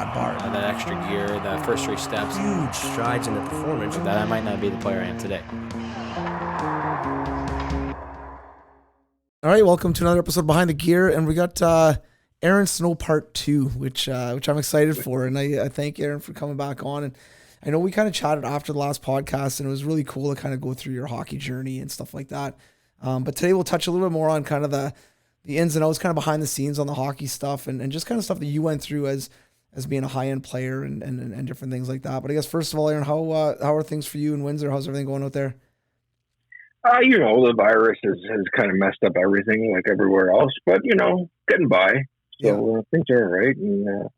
that bar. That extra gear, the first 3 steps. Huge strides in the performance. That I might not be the player I am today. All right, welcome to another episode of Behind the Gear, and we got Aaron Snow Part 2, which I'm excited for, and I thank Aaron for coming back on. And I know we kind of chatted after the last podcast, and it was really cool to kind of go through your hockey journey and stuff like that. But today we'll touch a little bit more on kind of the ins and outs, kind of behind the scenes on the hockey stuff, and just kind of stuff that you went through as being a high-end player and different things like that. But I guess first of all, Aaron, how are things for you in Windsor? How's everything going out there? The virus has kind of messed up everything like everywhere else, but, getting by. So things are all right. And,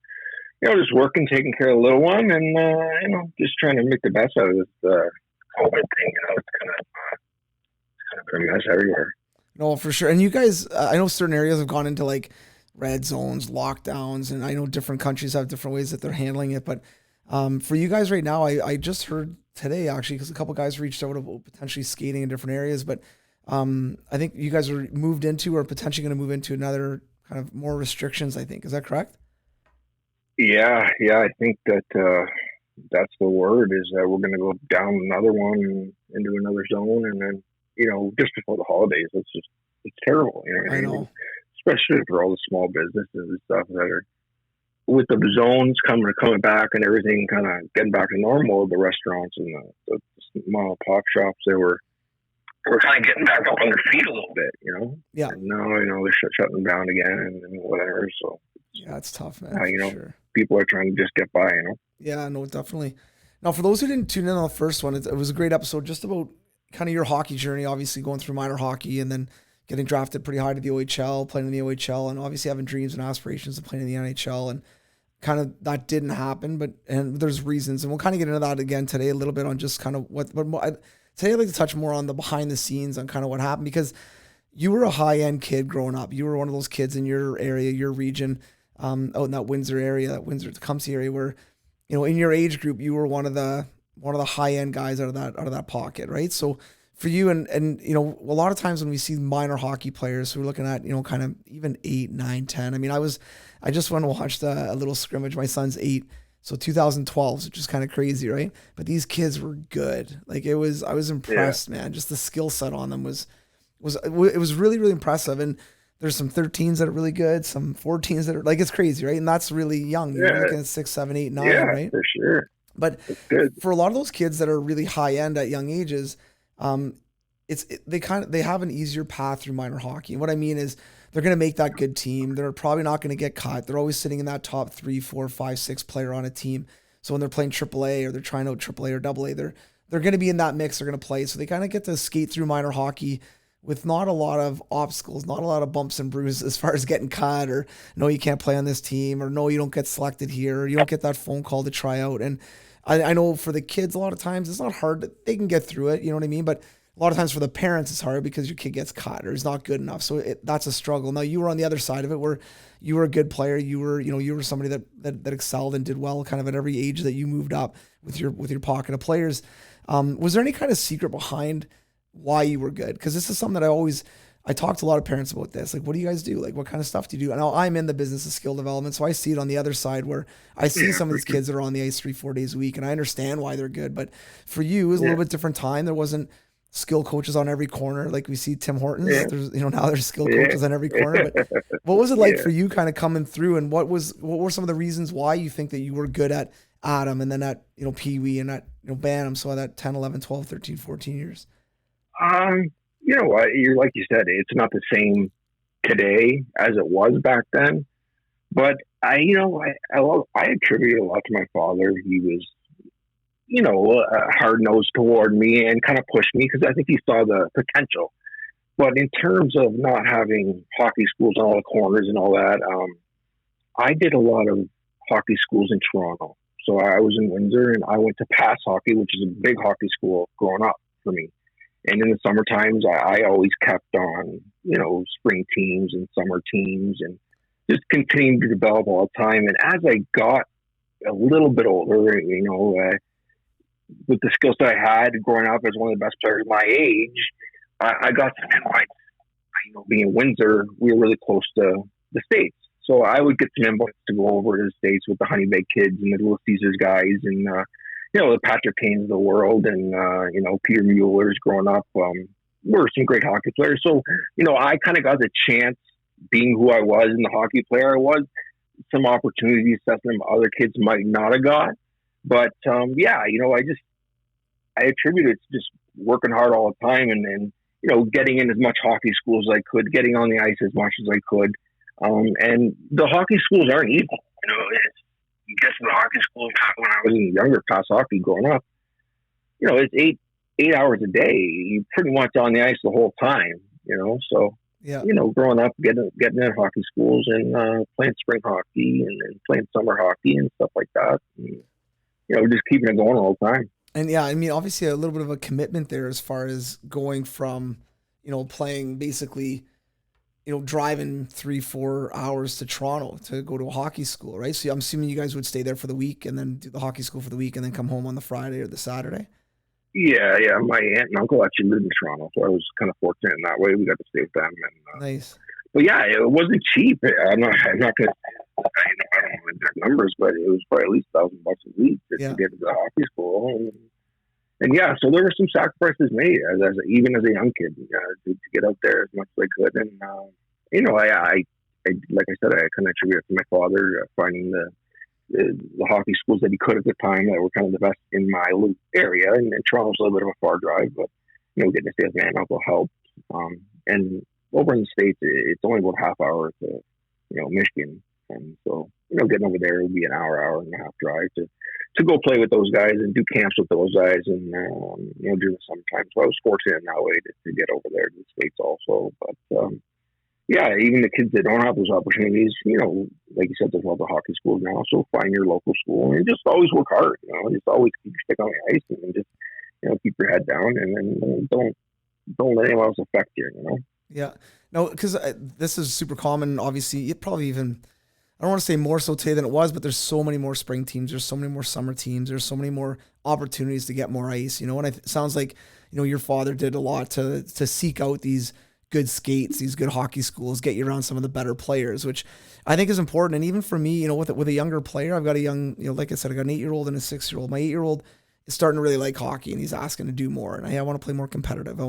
just working, taking care of the little one and, just trying to make the best out of this COVID thing. It's kind of a mess everywhere. No, for sure. And you guys, I know certain areas have gone into like red zones, lockdowns, and I know different countries have different ways that they're handling it. But for you guys right now, I just heard today actually, because a couple guys reached out about potentially skating in different areas, but I think you guys are moved into or potentially going to move into another kind of more restrictions, I think. Is that correct? Yeah, I think that that's the word, is that we're going to go down another one and into another zone, and then, just before the holidays, it's terrible. I know. Especially for all the small businesses and stuff that are, with the zones coming back and everything kind of getting back to normal, the restaurants and the mom and pop shops, we're kind of getting back up on their feet a little bit, Yeah. And now, they're shutting down again and whatever. So yeah, it's tough, man. Sure. People are trying to just get by, Yeah, no, definitely. Now, for those who didn't tune in on the first one, it was a great episode just about kind of your hockey journey, obviously going through minor hockey and then getting drafted pretty high to the OHL, playing in the OHL, and obviously having dreams and aspirations of playing in the NHL. And kind of that didn't happen, and there's reasons, and we'll kind of get into that again today a little bit on just kind of today I'd like to touch more on the behind the scenes on kind of what happened, because you were a high end kid growing up. You were one of those kids in your area, your region, out in that Windsor area, that Windsor Tecumseh area, where in your age group you were one of the high end guys out of that pocket, right? So for you and a lot of times when we see minor hockey players who are looking at kind of even 8, 9, 10. I mean, I just went and watched a little scrimmage. My son's 8, so 2012, which is kind of crazy, right? But these kids were good. Like I was impressed, man. Just the skill set on them was really, really impressive. And there's some 13s that are really good, some 14s that are like, it's crazy, right? And that's really young. You're looking at 6, 7, 8, 9, right? For sure. But for a lot of those kids that are really high end at young ages, they have an easier path through minor hockey. And what I mean is they're going to make that good team. They're probably not going to get cut. They're always sitting in that top 3, 4, 5, 6 player on a team. So when they're playing AAA or they're trying out AAA or AA, they're going to be in that mix. They're going to play. So they kind of get to skate through minor hockey with not a lot of obstacles, not a lot of bumps and bruises as far as getting cut or no, you can't play on this team, or no, you don't get selected here, or you don't get that phone call to try out. And I know for the kids, a lot of times it's not hard. They can get through it. You know what I mean? But a lot of times for the parents, it's hard because your kid gets cut or is not good enough. So that's a struggle. Now you were on the other side of it where you were a good player. You were somebody that excelled and did well kind of at every age that you moved up with your pocket of players. Was there any kind of secret behind why you were good? Because this is something that I talk to a lot of parents about this. Like, what do you guys do? Like, what kind of stuff do you do? I know I'm in the business of skill development, so I see it on the other side where I see some of these kids that are on the ice 3-4 days a week, and I understand why they're good. But for you, it was a little bit different time. There wasn't skill coaches on every corner like we see Tim Hortons. There's now there's skill coaches on every corner. But what was it like for you kind of coming through, and what were some of the reasons why you think that you were good at Adam and then at Pee Wee and at Bantam, so that 10, 11, 12, 13, 14 years? You're like you said, it's not the same today as it was back then. But I attribute a lot to my father. He was, hard nosed toward me and kind of pushed me because I think he saw the potential. But in terms of not having hockey schools on all the corners and all that, I did a lot of hockey schools in Toronto. So I was in Windsor and I went to Pass Hockey, which is a big hockey school growing up for me. And in the summer times, I always kept on, spring teams and summer teams and just continued to develop all the time. And as I got a little bit older, with the skills that I had growing up as one of the best players my age, I got to being in Windsor, we were really close to the States. So I would get some invites to go over to the States with the Honey Baked kids and the Little Caesars guys and, the Patrick Kane's of the world and, Peter Mueller's growing up. Were some great hockey players. So, I kind of got the chance, being who I was and the hockey player I was, some opportunities that some other kids might not have got. But, I attribute it to just working hard all the time and getting in as much hockey school as I could, getting on the ice as much as I could. And the hockey schools aren't evil. You get to the hockey school when I was in younger past hockey growing up, it's 8 hours a day. You're pretty much on the ice the whole time, so, Yeah. Growing up, getting in hockey schools and playing spring hockey and playing summer hockey and stuff like that. And, just keeping it going all the time. And yeah, I mean, obviously a little bit of a commitment there as far as going from, playing basically, driving 3-4 hours to Toronto to go to a hockey school, right? So I'm assuming you guys would stay there for the week and then do the hockey school for the week and then come home on the Friday or the Saturday. Yeah. My aunt and uncle actually lived in Toronto, so I was kind of fortunate in that way. We got to stay with them. And, nice. But yeah, it wasn't cheap. I'm not gonna. I don't know the exact numbers, but it was probably at least $1,000 a week to get into the hockey school. And yeah, so there were some sacrifices made even as a young kid to get out there as much as I could. And I like I said, I kind of attribute it to my father finding the hockey schools that he could at the time that were kind of the best in my little area. And Toronto's a little bit of a far drive, but getting to stay with my aunt and uncle helped. And over in the States, it's only about half hour to Michigan. And so, getting over there would be an hour and a half drive to go play with those guys and do camps with those guys and, during the summertime. So I was fortunate in that way to get over there to the States also. But, even the kids that don't have those opportunities, like you said, there's a lot of hockey schools now. So find your local school and just always work hard, just always keep your stick on the ice and just, keep your head down and then don't let anyone else affect you, Yeah. No, because this is super common. Obviously, it probably even, I don't want to say more so today than it was, but there's so many more spring teams. There's so many more summer teams. There's so many more opportunities to get more ice, and it sounds like, your father did a lot to seek out these good skates, these good hockey schools, get you around some of the better players, which I think is important. And even for me, with a younger player, I've got a young, like I said, I got an 8-year-old and a 6-year-old. My 8-year-old is starting to really like hockey and he's asking to do more. And I want to play more competitive.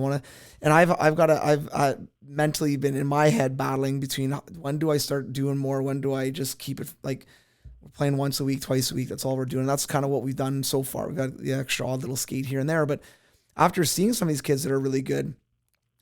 I've mentally been in my head battling between when do I start doing more? When do I just keep it like we're playing once a week, twice a week? That's all we're doing. That's kind of what we've done so far. We've got the extra odd little skate here and there. But after seeing some of these kids that are really good,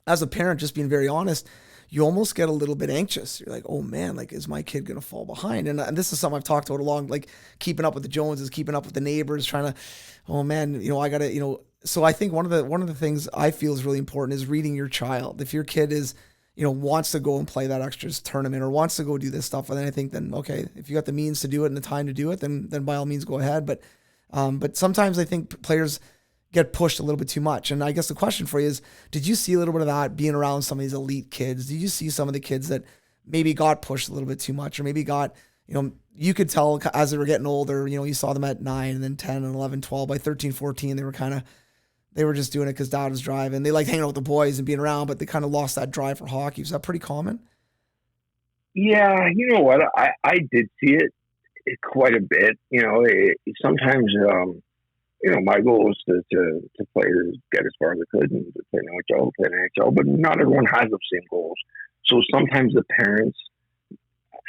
as a parent, just being very honest, you almost get a little bit anxious. You're like, oh man, like, is my kid going to fall behind? And this is something I've talked about along, like keeping up with the Joneses, keeping up with the neighbors, trying to, oh man, I got to, so I think one of the things I feel is really important is reading your child. If your kid is, wants to go and play that extras tournament or wants to go do this stuff, and then I think then, okay, if you got the means to do it and the time to do it, then by all means go ahead. But sometimes I think players get pushed a little bit too much. And I guess the question for you is, did you see a little bit of that being around some of these elite kids? Did you see some of the kids that maybe got pushed a little bit too much or maybe got, you could tell as they were getting older, you saw them at 9 and then 10 and 11, 12, by 13, 14, they were just doing it because dad was driving. They liked hanging out with the boys and being around, but they kind of lost that drive for hockey. Was that pretty common? Yeah, you know what? I did see it quite a bit. Sometimes, my goal was to play to get as far as I could and to play NHL, but not everyone has the same goals. So sometimes the parents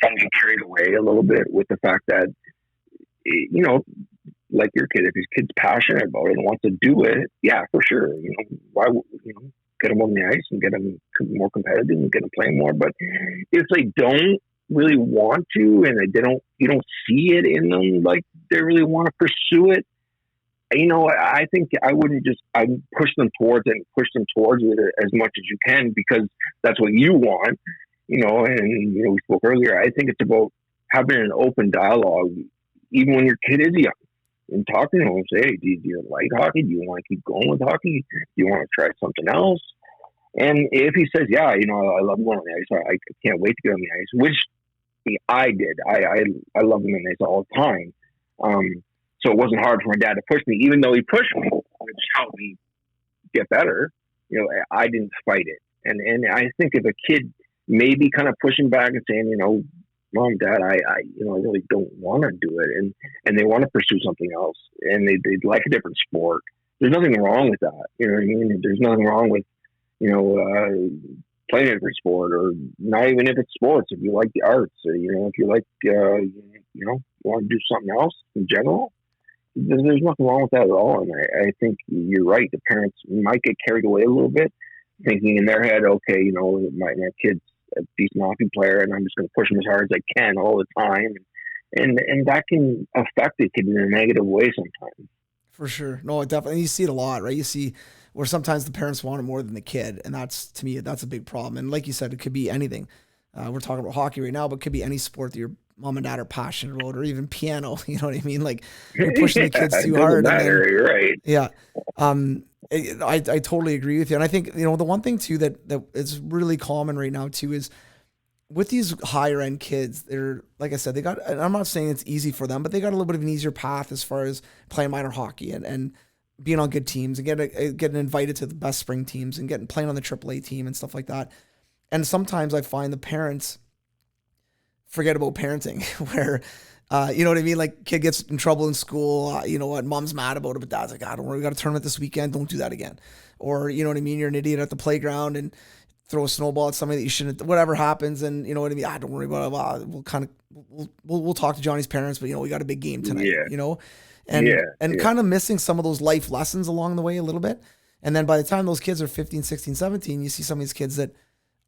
can get carried away a little bit with the fact that, like your kid, if his kid's passionate about it and wants to do it, yeah, for sure. Why, get them on the ice and get them more competitive and get them playing more. But if they don't really want to and you don't see it in them, like they really want to pursue it, I think I'd push them towards it as much as you can because that's what you want, and, we spoke earlier. I think it's about having an open dialogue, even when your kid is young, and talking to them and say, hey, do you like hockey? Do you want to keep going with hockey? Do you want to try something else? And if he says, yeah, I love going on the ice. I can't wait to get on the ice, which I did. I love them on the ice all the time. So it wasn't hard for my dad to push me, even though he pushed me, which helped me get better. I didn't fight it. And I think if a kid maybe kind of pushing back and saying, Mom, Dad, I really don't want to do it. And they want to pursue something else, and they'd like a different sport. There's nothing wrong with that. You know what I mean? There's nothing wrong with, playing a different sport, or not even if it's sports. If you like the arts, or, if you like, you want to do something else in general, there's nothing wrong with that at all. And I think you're right. The parents might get carried away a little bit, thinking in their head, okay, my kid's a decent hockey player, and I'm just going to push him as hard as I can all the time. And that can affect the kid in a negative way sometimes. For sure. No, definitely. You see it a lot, right? You see where sometimes the parents want it more than the kid. And to me, that's a big problem. And like you said, it could be anything. We're talking about hockey right now, but it could be any sport that your mom and dad are passionate about, or even piano. You know what I mean? Like, you're pushing the kids too hard. You're right. Yeah. I totally agree with you. And I think, the one thing too that is really common right now too is with these higher end kids, they're, like I said, and I'm not saying it's easy for them, but they got a little bit of an easier path as far as playing minor hockey and being on good teams and getting invited to the best spring teams and playing on the AAA team and stuff like that. And sometimes I find the parents forget about parenting where, you know what I mean? Like, kid gets in trouble in school, what, mom's mad about it, but dad's like, don't worry, we got a tournament this weekend, don't do that again. Or, you know what I mean? You're an idiot at the playground and throw a snowball at somebody that you shouldn't, whatever happens. And you know what I mean? Don't worry about it. We'll talk to Johnny's parents, but we got a big game tonight, and kind of missing some of those life lessons along the way a little bit. And then by the time those kids are 15, 16, 17, you see some of these kids that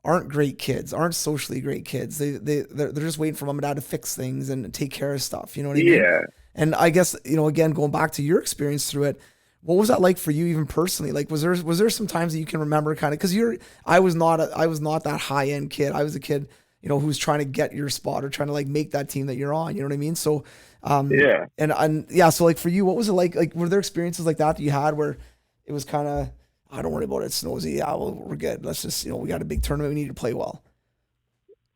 aren't great kids, aren't socially great kids. They're just waiting for mom and dad to fix things and take care of stuff. You know what I mean? Yeah. And I guess, again, going back to your experience through it, what was that like for you, even personally? Like, was there some times that you can remember, kind of, because I was not that high end kid. I was a kid, who was trying to get your spot or trying to like make that team that you're on. You know what I mean? So, So like for you, what was it like? Like, were there experiences like that you had where it was kind of, don't worry about it, it's nosy. Yeah, well, we're good. Let's just, we got a big tournament. We need to play well.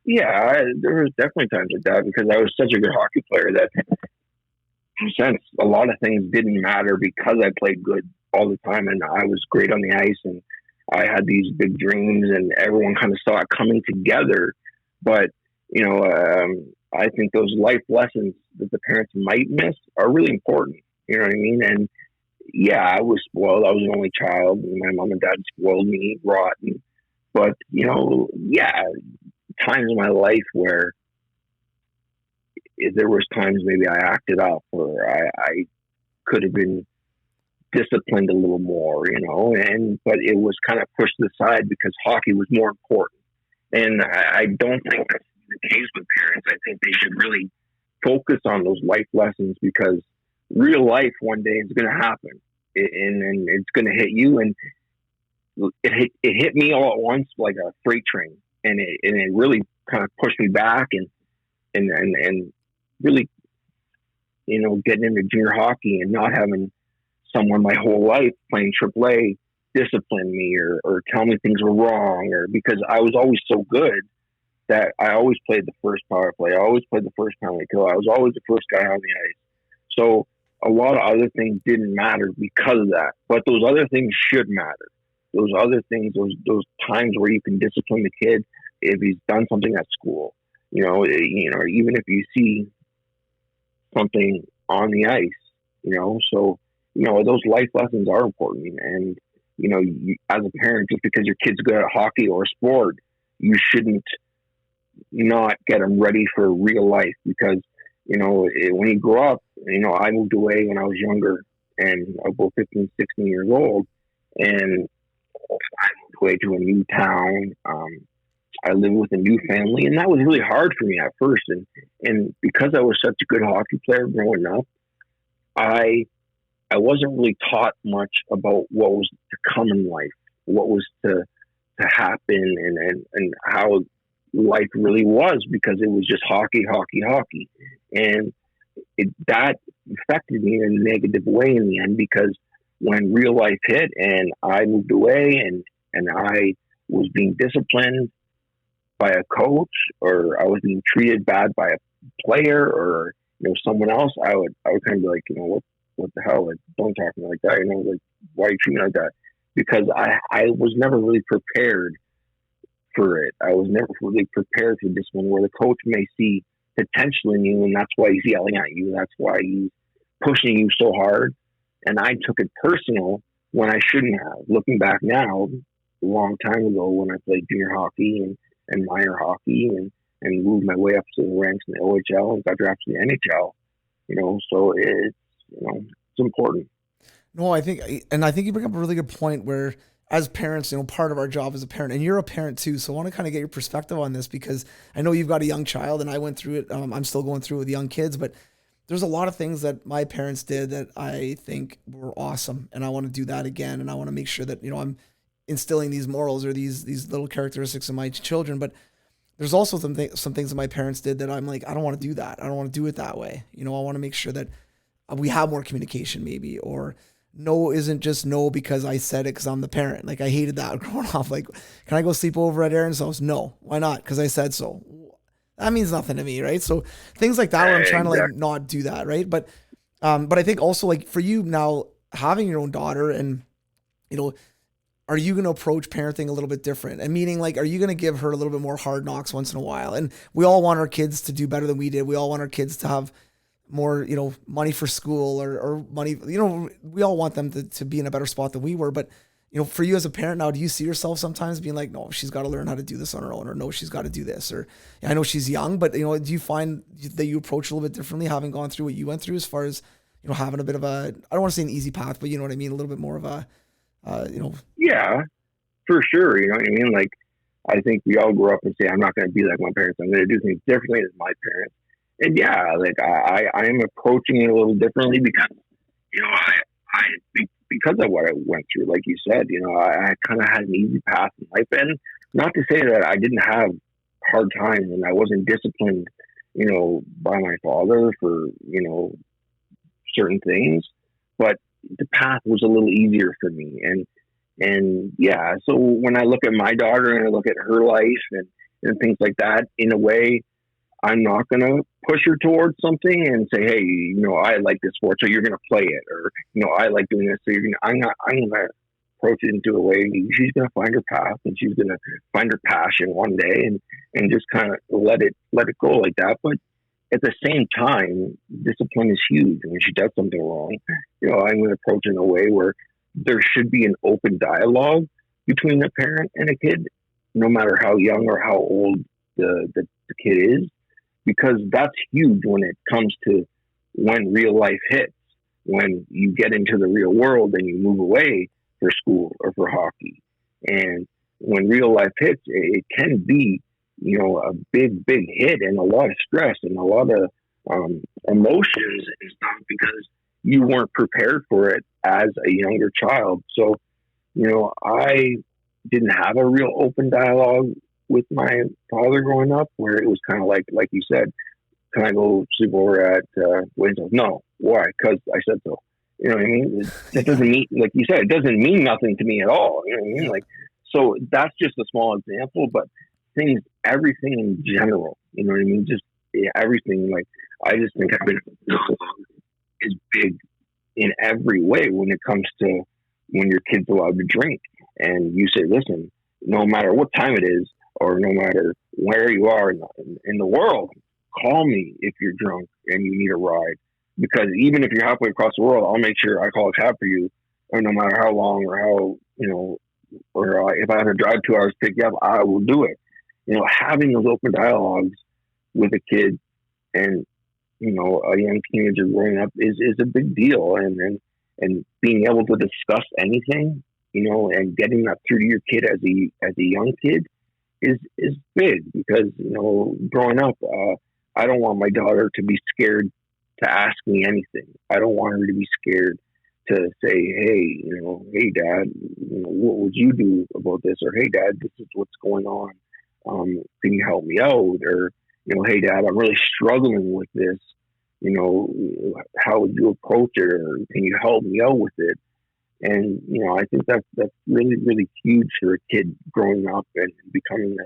Yeah, there was definitely times like that because I was such a good hockey player that since a lot of things didn't matter because I played good all the time and I was great on the ice and I had these big dreams and everyone kind of saw it coming together. But, I think those life lessons that the parents might miss are really important. You know what I mean? And yeah, I was spoiled. I was an only child and my mom and dad spoiled me rotten. But, times in my life where there was times maybe I acted up or I could have been disciplined a little more, but it was kind of pushed aside because hockey was more important. And I don't think that's the case with parents. I think they should really focus on those life lessons because real life one day is going to happen and it's going to hit you. And it hit me all at once like a freight train. And it really kind of pushed me back and really, getting into junior hockey and not having someone my whole life playing AAA discipline me or tell me things were wrong or because I was always so good that I always played the first power play. I always played the first penalty kill. I was always the first guy on the ice. So a lot of other things didn't matter because of that, but those other things should matter. Those other things, those times where you can discipline the kid if he's done something at school, or even if you see something on the ice, so, those life lessons are important. And, you, as a parent, just because your kid's good at hockey or sport, you shouldn't not get them ready for real life because, when you grow up, I moved away when I was younger and about 15, 16 years old. And I moved away to a new town. I lived with a new family, and that was really hard for me at first. And because I was such a good hockey player growing up, I wasn't really taught much about what was to come in life, what was to happen, and how life really was because it was just hockey. And that affected me in a negative way in the end because when real life hit and I moved away and I was being disciplined by a coach or I was being treated bad by a player or someone else, I would kind of be like, what the hell? Like, don't talk to me like that. Like, why are you treating me like that? Because I was never really prepared for it. I was never really prepared for discipline where the coach may see potential in you, and that's why he's yelling at you. That's why he's pushing you so hard. And I took it personal when I shouldn't have. Looking back now, a long time ago when I played junior hockey and minor hockey and moved my way up to the ranks in the OHL and got drafted in the NHL, so it's important. No, I think you bring up a really good point where as parents, part of our job as a parent, and you're a parent too, so I want to kind of get your perspective on this because I know you've got a young child and I went through it. I'm still going through it with young kids, but there's a lot of things that my parents did that I think were awesome, and I want to do that again, and I want to make sure that, I'm instilling these morals or these little characteristics in my children, but there's also some things that my parents did that I'm like, I don't want to do that. I don't want to do it that way. I want to make sure that we have more communication maybe, or no isn't just no because I said it because I'm the parent. Like I hated that growing up. Like, can I go sleep over at Aaron's house? No. Why not? Because I said so. That means nothing to me, right? So things like that where I'm trying to like not do that, right? But I think also like for you now having your own daughter and, are you going to approach parenting a little bit different? And meaning like, are you going to give her a little bit more hard knocks once in a while? And we all want our kids to do better than we did. We all want our kids to have more, money for school or money, we all want them to be in a better spot than we were. But, for you as a parent now, do you see yourself sometimes being like, no, she's got to learn how to do this on her own, or no, she's got to do this, or I know she's young, but, do you find that you approach a little bit differently having gone through what you went through as far as, having a bit of I don't want to say an easy path, but you know what I mean? A little bit more of a, Yeah, for sure. You know what I mean? Like, I think we all grow up and say, I'm not going to be like my parents. I'm going to do things differently as my parents. And yeah, like I am approaching it a little differently because, because of what I went through, like you said, I kind of had an easy path in life. And not to say that I didn't have hard times and I wasn't disciplined, by my father for, certain things, but the path was a little easier for me. And yeah, so when I look at my daughter and I look at her life and things like that, in a way, I'm not going to push her towards something and say, hey, I like this sport, so you're going to play it. Or, I like doing this, so I'm going to approach it into a way. She's going to find her path and she's going to find her passion one day and just kind of let it go like that. But at the same time, discipline is huge. And when she does something wrong, I'm going to approach it in a way where there should be an open dialogue between a parent and a kid, no matter how young or how old the kid is. Because that's huge when it comes to when real life hits, when you get into the real world and you move away for school or for hockey. And when real life hits, it can be, a big, big hit and a lot of stress and a lot of emotions and stuff because you weren't prepared for it as a younger child. So, I didn't have a real open dialogue with my father growing up, where it was kind of like you said, can I go sleep over at Wayne's house? No. Why? Because I said so. You know what I mean? It doesn't mean, like you said, it doesn't mean nothing to me at all. You know what I mean? Like, so that's just a small example, but everything in general, you know what I mean? Just everything. Like, I just think having a dialogue is big in every way when it comes to when your kid's allowed to drink. And you say, listen, no matter what time it is, or no matter where you are in the world, call me if you're drunk and you need a ride. Because even if you're halfway across the world, I'll make sure I call a cab for you. And no matter how long or how, or if I have to drive 2 hours to pick you up, I will do it. Having those open dialogues with a kid and, a young teenager growing up is a big deal. And being able to discuss anything, and getting that through to your kid as a young kid, is big because, growing up, I don't want my daughter to be scared to ask me anything. I don't want her to be scared to say, hey, hey dad, what would you do about this? Or, hey dad, this is what's going on. Can you help me out? Or, hey dad, I'm really struggling with this. How would you approach it? Or can you help me out with it? And, I think that's really, really huge for a kid growing up and becoming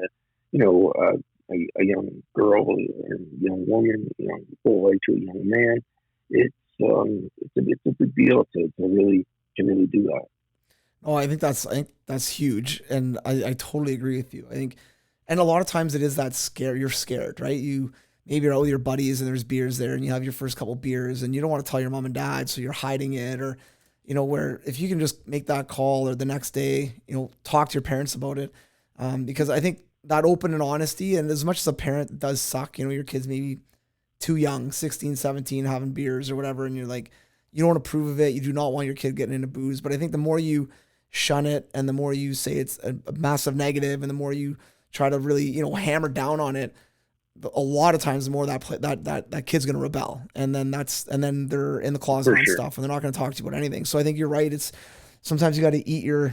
a young girl or a young woman, young boy to a young man. It's a big deal to really do that. Oh, I think that's huge. And I totally agree with you. I think, and a lot of times it is that scare. You're scared, right? maybe you're out with your buddies and there's beers there and you have your first couple beers and you don't want to tell your mom and dad, so you're hiding it, or, where if you can just make that call or the next day, talk to your parents about it. Because I think that open and honesty, and as much as a parent it does suck, your kids maybe too young, 16, 17, having beers or whatever, and you're like, you don't approve of it. You do not want your kid getting into booze. But I think the more you shun it and the more you say it's a massive negative and the more you try to really, hammer down on it, a lot of times the more that kid's going to rebel. And then they're in the closet For and sure. stuff and they're not going to talk to you about anything. So I think you're right. It's sometimes you got to eat your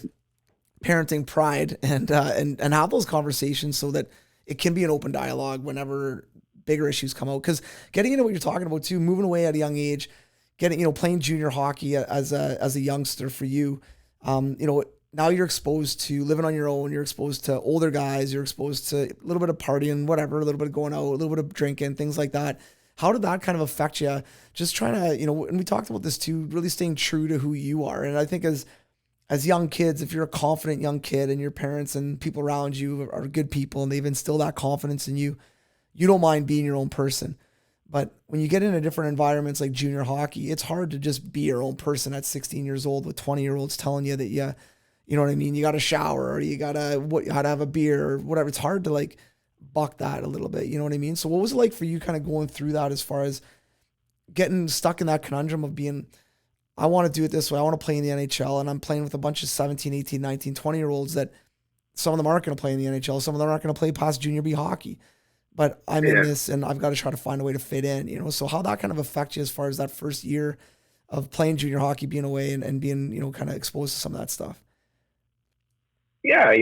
parenting pride and have those conversations so that it can be an open dialogue whenever bigger issues come out. Because getting into what you're talking about too, moving away at a young age, playing junior hockey as a youngster for you, now you're exposed to living on your own. You're exposed to older guys. You're exposed to a little bit of partying, whatever, a little bit of going out, a little bit of drinking, things like that. How did that kind of affect you? Just trying to, and we talked about this too, really staying true to who you are. And I think as young kids, if you're a confident young kid and your parents and people around you are good people and they've instilled that confidence in you, you don't mind being your own person. But when you get into different environments like junior hockey, it's hard to just be your own person at 16 years old with 20-year-olds telling you that you know what I mean? You got to shower or you got to have a beer or whatever. It's hard to like buck that a little bit. You know what I mean? So what was it like for you kind of going through that as far as getting stuck in that conundrum of being, I want to do it this way. I want to play in the NHL and I'm playing with a bunch of 17, 18, 19, 20-year-olds that some of them aren't going to play in the NHL. Some of them aren't going to play past junior B hockey. But I'm in this and I've got to try to find a way to fit in, So how that kind of affect you as far as that first year of playing junior hockey, being away and being, kind of exposed to some of that stuff? Yeah,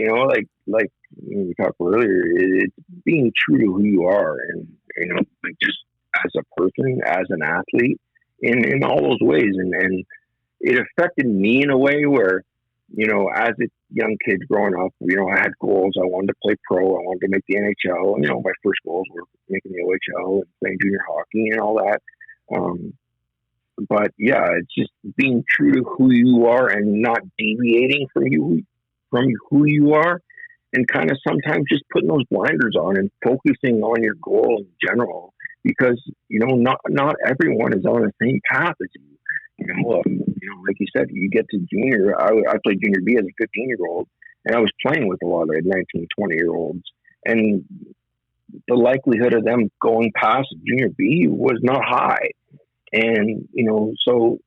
like we talked earlier, it's being true to who you are, and like just as a person, as an athlete, in all those ways, and it affected me in a way where, as a young kid growing up, I had goals. I wanted to play pro. I wanted to make the NHL. And, my first goals were making the OHL and playing junior hockey and all that. But yeah, it's just being true to who you are and not deviating from who you are, and kind of sometimes just putting those blinders on and focusing on your goal in general, because not everyone is on the same path as you. Like you said, you get to junior. I played junior B as a 15-year-old, and I was playing with a lot of 19, 20-year-olds, and the likelihood of them going past junior B was not high. And so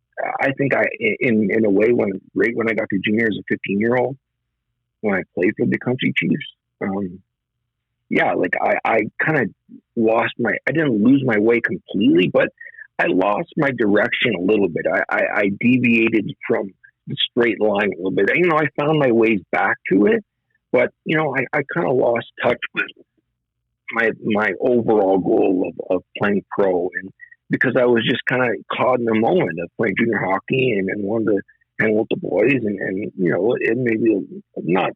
I think in a way, when I got to junior as a 15-year-old, when I played for the Country Chiefs, I kind of I didn't lose my way completely, but I lost my direction a little bit. I deviated from the straight line a little bit. I found my ways back to it, but I kind of lost touch with my overall goal of playing pro, and because I was just kind of caught in the moment of playing junior hockey and wanted to hang with the boys, and it maybe not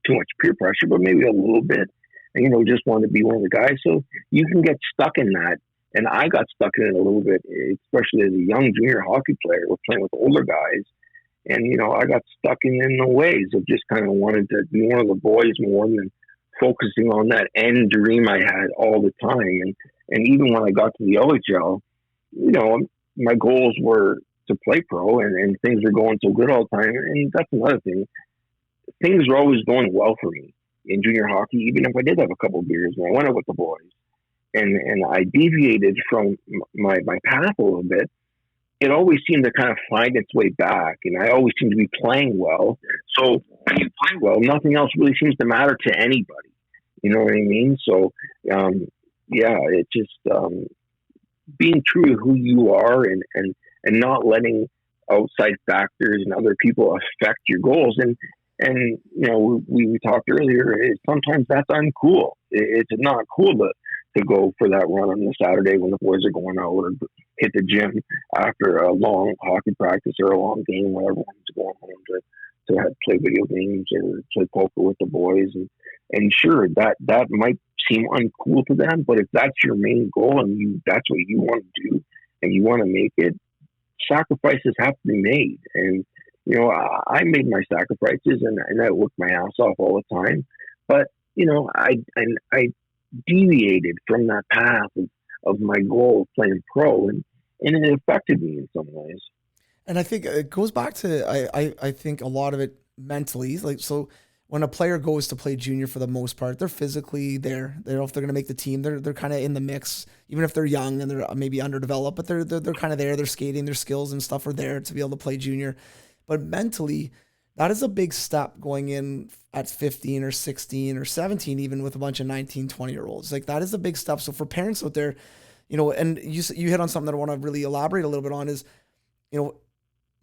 too much peer pressure, but maybe a little bit, and just wanted to be one of the guys. So you can get stuck in that. And I got stuck in it a little bit, especially as a young junior hockey player. We're playing with older guys. And, I got stuck in the ways of just kind of wanted to be one of the boys more than focusing on that end dream I had all the time. And even when I got to the OHL, my goals were to play pro, and things were going so good all the time. And that's another thing. Things were always going well for me in junior hockey, even if I did have a couple of beers and I went out with the boys. And I deviated from my path a little bit, it always seemed to kind of find its way back. And I always seemed to be playing well. So when you play well, nothing else really seems to matter to anybody. You know what I mean? So, it's just being true to who you are and not letting outside factors and other people affect your goals. And we talked earlier, sometimes that's uncool. It's not cool to go for that run on the Saturday when the boys are going out, or hit the gym after a long hockey practice or a long game, where everyone's going home to play video games or play poker with the boys. And sure, that might seem uncool to them, but if that's your main goal and that's what you want to do and you want to make it, sacrifices have to be made. And I made my sacrifices and I worked my ass off all the time, but I deviated from that path of my goal of playing pro, and it affected me in some ways. And I think it goes back to I think a lot of it mentally. Like so when a player goes to play junior for the most part, they're physically there. They don't know if they're gonna make the team. They're kind of in the mix, even if they're young and they're maybe underdeveloped, but they're kind of there. They're skating, their skills and stuff are there to be able to play junior. But mentally, that is a big step going in at 15 or 16 or 17, even with a bunch of 19, 20-year olds. Like that is a big step. So for parents out there, and you hit on something that I want to really elaborate a little bit on is, you know,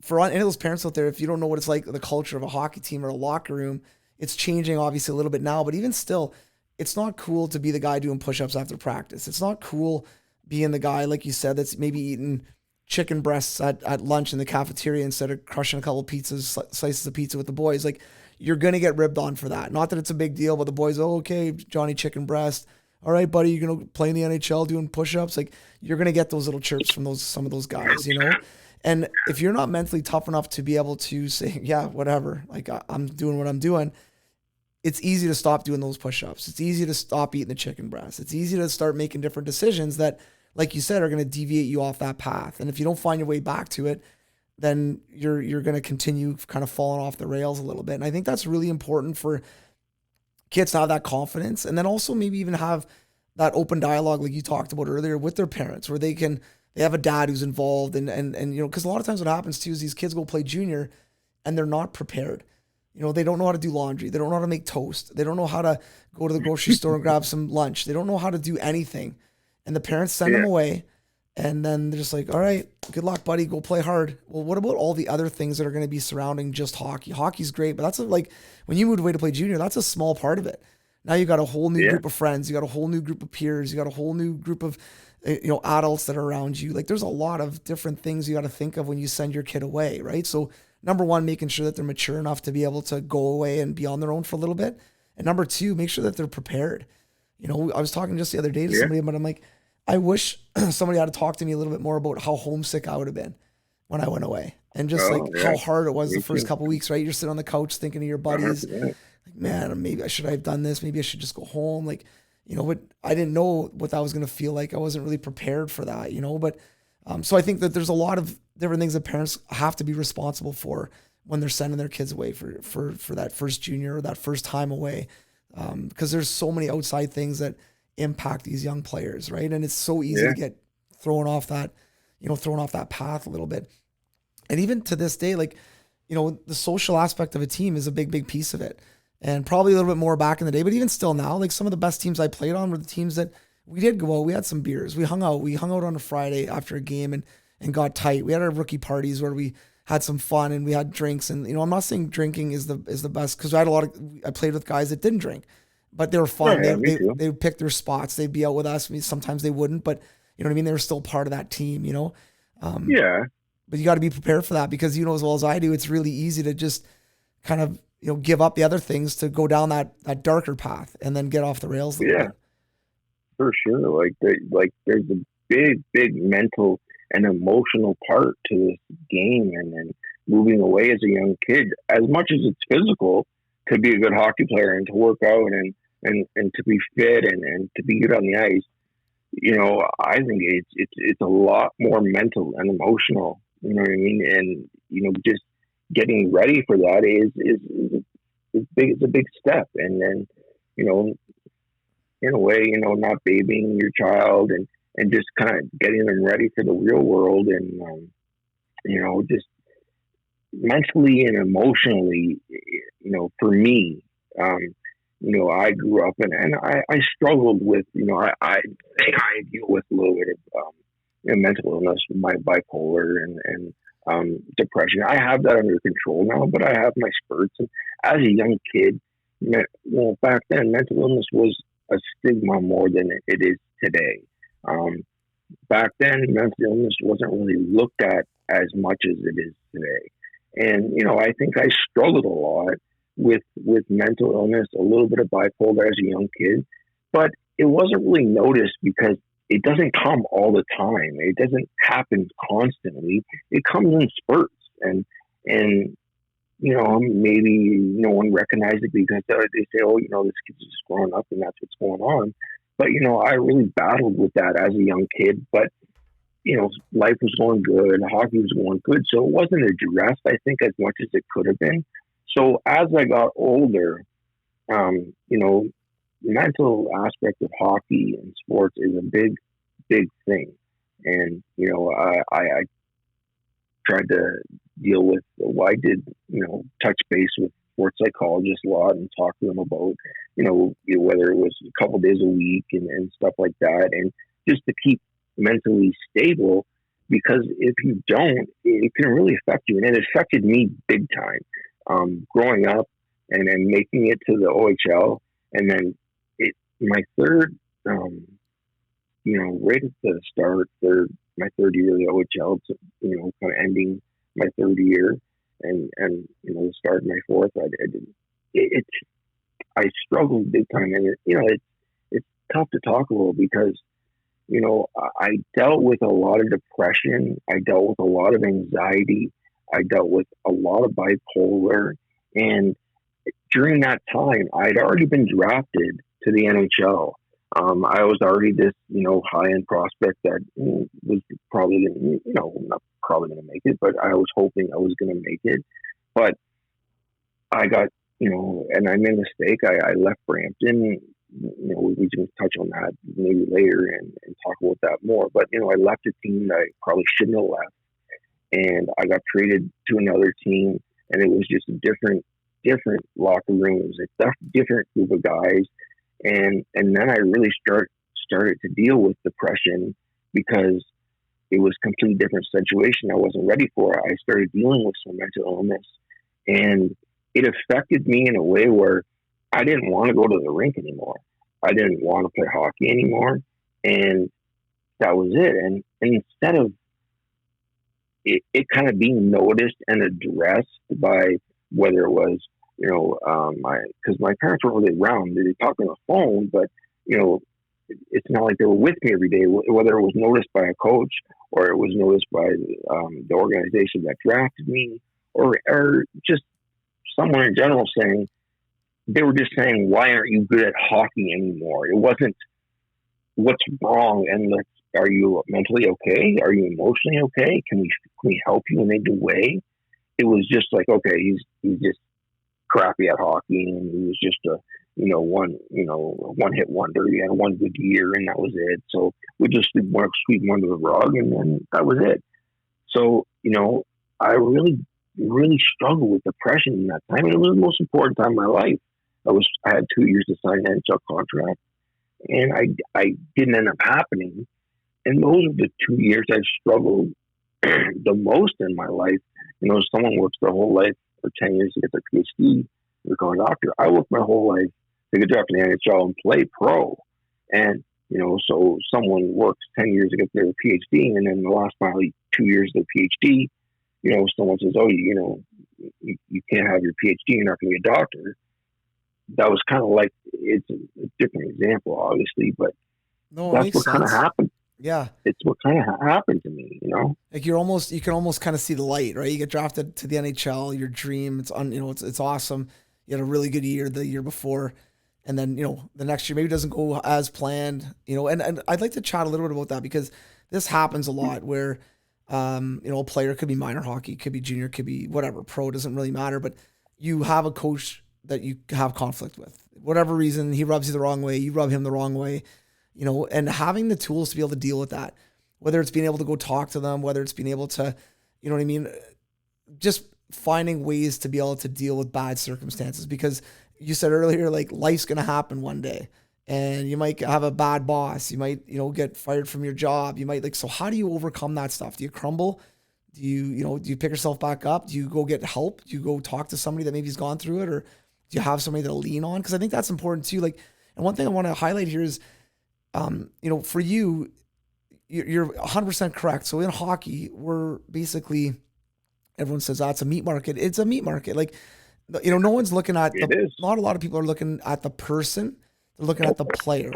for any of those parents out there, if you don't know what it's like, the culture of a hockey team or a locker room, it's changing obviously a little bit now, but even still, it's not cool to be the guy doing push-ups after practice. It's not cool being the guy, like you said, that's maybe eating chicken breasts at lunch in the cafeteria instead of crushing a couple pizzas, slices of pizza with the boys. Like you're going to get ribbed on for that. Not that it's a big deal, but the boys, oh, okay, Johnny chicken breast. All right, buddy, you're going to play in the NHL doing push-ups. Like you're going to get those little chirps from some of those guys, And if you're not mentally tough enough to be able to say, yeah, whatever, like I'm doing what I'm doing, it's easy to stop doing those push-ups. It's easy to stop eating the chicken breast. It's easy to start making different decisions that, like you said, are going to deviate you off that path. And if you don't find your way back to it, then you're going to continue kind of falling off the rails a little bit. And I think that's really important for kids to have that confidence, and then also maybe even have that open dialogue like you talked about earlier with their parents, where they have a dad who's involved and because a lot of times what happens too is these kids go play junior and they're not prepared. They don't know how to do laundry. They don't know how to make toast. They don't know how to go to the grocery store and grab some lunch. They don't know how to do anything. And the parents send them away, and then they're just like, all right, good luck, buddy. Go play hard. Well, what about all the other things that are going to be surrounding just hockey? Hockey's great, but that's like when you moved away to play junior, that's a small part of it. Now you got a whole new group of friends. You got a whole new group of peers. You got a whole new group of adults that are around you. Like there's a lot of different things you got to think of when you send your kid away, right? So number one, making sure that they're mature enough to be able to go away and be on their own for a little bit. And number two, make sure that they're prepared. I was talking just the other day to somebody, but I'm like, I wish somebody had to talk to me a little bit more about how homesick I would have been when I went away, and just how hard it was the first couple of weeks, right? You're sitting on the couch thinking of your buddies, like, man, maybe I should have done this. Maybe I should just go home. Like, but I didn't know what that was going to feel like. I wasn't really prepared for that, but so I think that there's a lot of different things that parents have to be responsible for when they're sending their kids away for that first junior or that first time away. Because there's so many outside things that impact these young players, right? And it's so easy to get thrown off that path a little bit. And even to this day, like, the social aspect of a team is a big, big piece of it. And probably a little bit more back in the day, but even still now, like some of the best teams I played on were the teams that we did go out. We had some beers. We hung out on a Friday after a game and got tight. We had our rookie parties where we had some fun and we had drinks. And, I'm not saying drinking is the best, because I played with guys that didn't drink, but they were fun. They would pick their spots. They'd be out with us. Sometimes they wouldn't, but you know what I mean? They were still part of that team, But you got to be prepared for that, because as well as I do, it's really easy to just kind of, give up the other things to go down that darker path and then get off the rails a little bit. For sure. Like there's a big, big mental and emotional part to this game, and moving away as a young kid, as much as it's physical to be a good hockey player and to work out and to be fit and to be good on the ice. I think it's a lot more mental and emotional, you know what I mean? And, just getting ready for that is big. It's a big step. And then, in a way, not babying your child and just kind of getting them ready for the real world. And, just mentally and emotionally, for me, I grew up and I struggled with, I think I deal with a little bit of mental illness, my bipolar and depression. I have that under control now, but I have my spurts. And as a young kid, back then, mental illness was a stigma more than it is today. Back then, mental illness wasn't really looked at as much as it is today. And, I think I struggled a lot with mental illness, a little bit of bipolar as a young kid, but it wasn't really noticed because it doesn't come all the time. It doesn't happen constantly. It comes in spurts, and maybe no one recognizes it because they say, oh, this kid's just growing up and that's what's going on. But, I really battled with that as a young kid. But, life was going good. Hockey was going good. So it wasn't addressed, I think, as much as it could have been. So as I got older, the mental aspect of hockey and sports is a big, big thing. And, I tried to deal with, I did, touch base with sports psychologists a lot and talk to them about, whether it was a couple days a week and stuff like that. And just to keep mentally stable, because if you don't, it can really affect you. And it affected me big time. Growing up and then making it to the OHL, and then my third, right at the start, my third year of the OHL, kind of ending my third year, and the start of my fourth, I struggled big time, and it's tough to talk about because I dealt with a lot of depression, I dealt with a lot of anxiety, I dealt with a lot of bipolar, and during that time, I'd already been drafted to the NHL. I was already this, high-end prospect that was probably, not probably going to make it, but I was hoping I was going to make it. But I got, and I made a mistake. I left Brampton. We can touch on that maybe later and talk about that more. But, I left a team that I probably shouldn't have left. And I got traded to another team, and it was just a different locker room. It was a different group of guys. And then I really started to deal with depression because it was a completely different situation I wasn't ready for. I started dealing with some mental illness, and it affected me in a way where I didn't want to go to the rink anymore. I didn't want to play hockey anymore. And that was it. And instead of it kind of being noticed and addressed by whether it was, because my parents weren't really around. They talked on the phone, but, it's not like they were with me every day, whether it was noticed by a coach or it was noticed by the organization that drafted me or just someone in general saying, they were just saying, why aren't you good at hockey anymore? It wasn't what's wrong and are you mentally okay? Are you emotionally okay? Can we help you in any way? It was just like, okay, he's just crappy at hockey, and he was just a one hit wonder. He had one good year, and that was it. So we just sweep one under the rug, and then that was it. So I really, really struggled with depression in that time, and it was the most important time of my life. I had 2 years to sign an NHL contract, and I didn't end up happening. And those are the 2 years I've struggled the most in my life. Someone works their whole life for 10 years to get their PhD, become a doctor. I worked my whole life to get drafted in the NHL and play pro. And, so someone works 10 years to get their PhD, and then the last 2 years of their PhD, someone says, oh, you can't have your PhD, you're not going to be a doctor. That was kind of like, it's a different example, obviously, but no, that's what kind of happened. Yeah. It's what kind of happened to me, Like you can almost kind of see the light, right? You get drafted to the NHL, your dream, it's awesome. You had a really good year the year before. And then, the next year maybe doesn't go as planned, and I'd like to chat a little bit about that because this happens a lot where, a player could be minor hockey, could be junior, could be whatever, pro, doesn't really matter. But you have a coach that you have conflict with, whatever reason, he rubs you the wrong way, you rub him the wrong way, and having the tools to be able to deal with that, whether it's being able to go talk to them, whether it's being able to, just finding ways to be able to deal with bad circumstances. Because you said earlier, like, life's going to happen one day and you might have a bad boss. You might, get fired from your job. You might so how do you overcome that stuff? Do you crumble? Do you pick yourself back up? Do you go get help? Do you go talk to somebody that maybe has gone through it? Or do you have somebody to lean on? Because I think that's important too. Like, and one thing I want to highlight here is, for you, you're 100% correct. So in hockey, we're basically, everyone says that's a meat market. It's a meat market. Like, no one's looking at not a lot of people are looking at the person. They're looking at the player.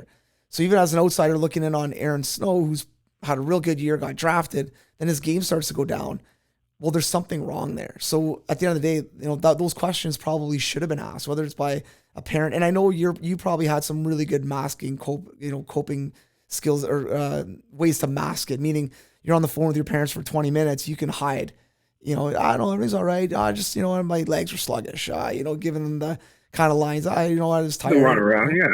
So even as an outsider looking in on Aaron Snow, who's had a real good year, got drafted, then his game starts to go down. well, there's something wrong there. So at the end of the day, those questions probably should have been asked, whether it's by a parent. And I know you probably had some really good coping skills or ways to mask it. Meaning you're on the phone with your parents for 20 minutes, you can hide. I don't know, everything's all right. I just, my legs are sluggish. Giving them the kind of lines. I was tired. Run around, yeah.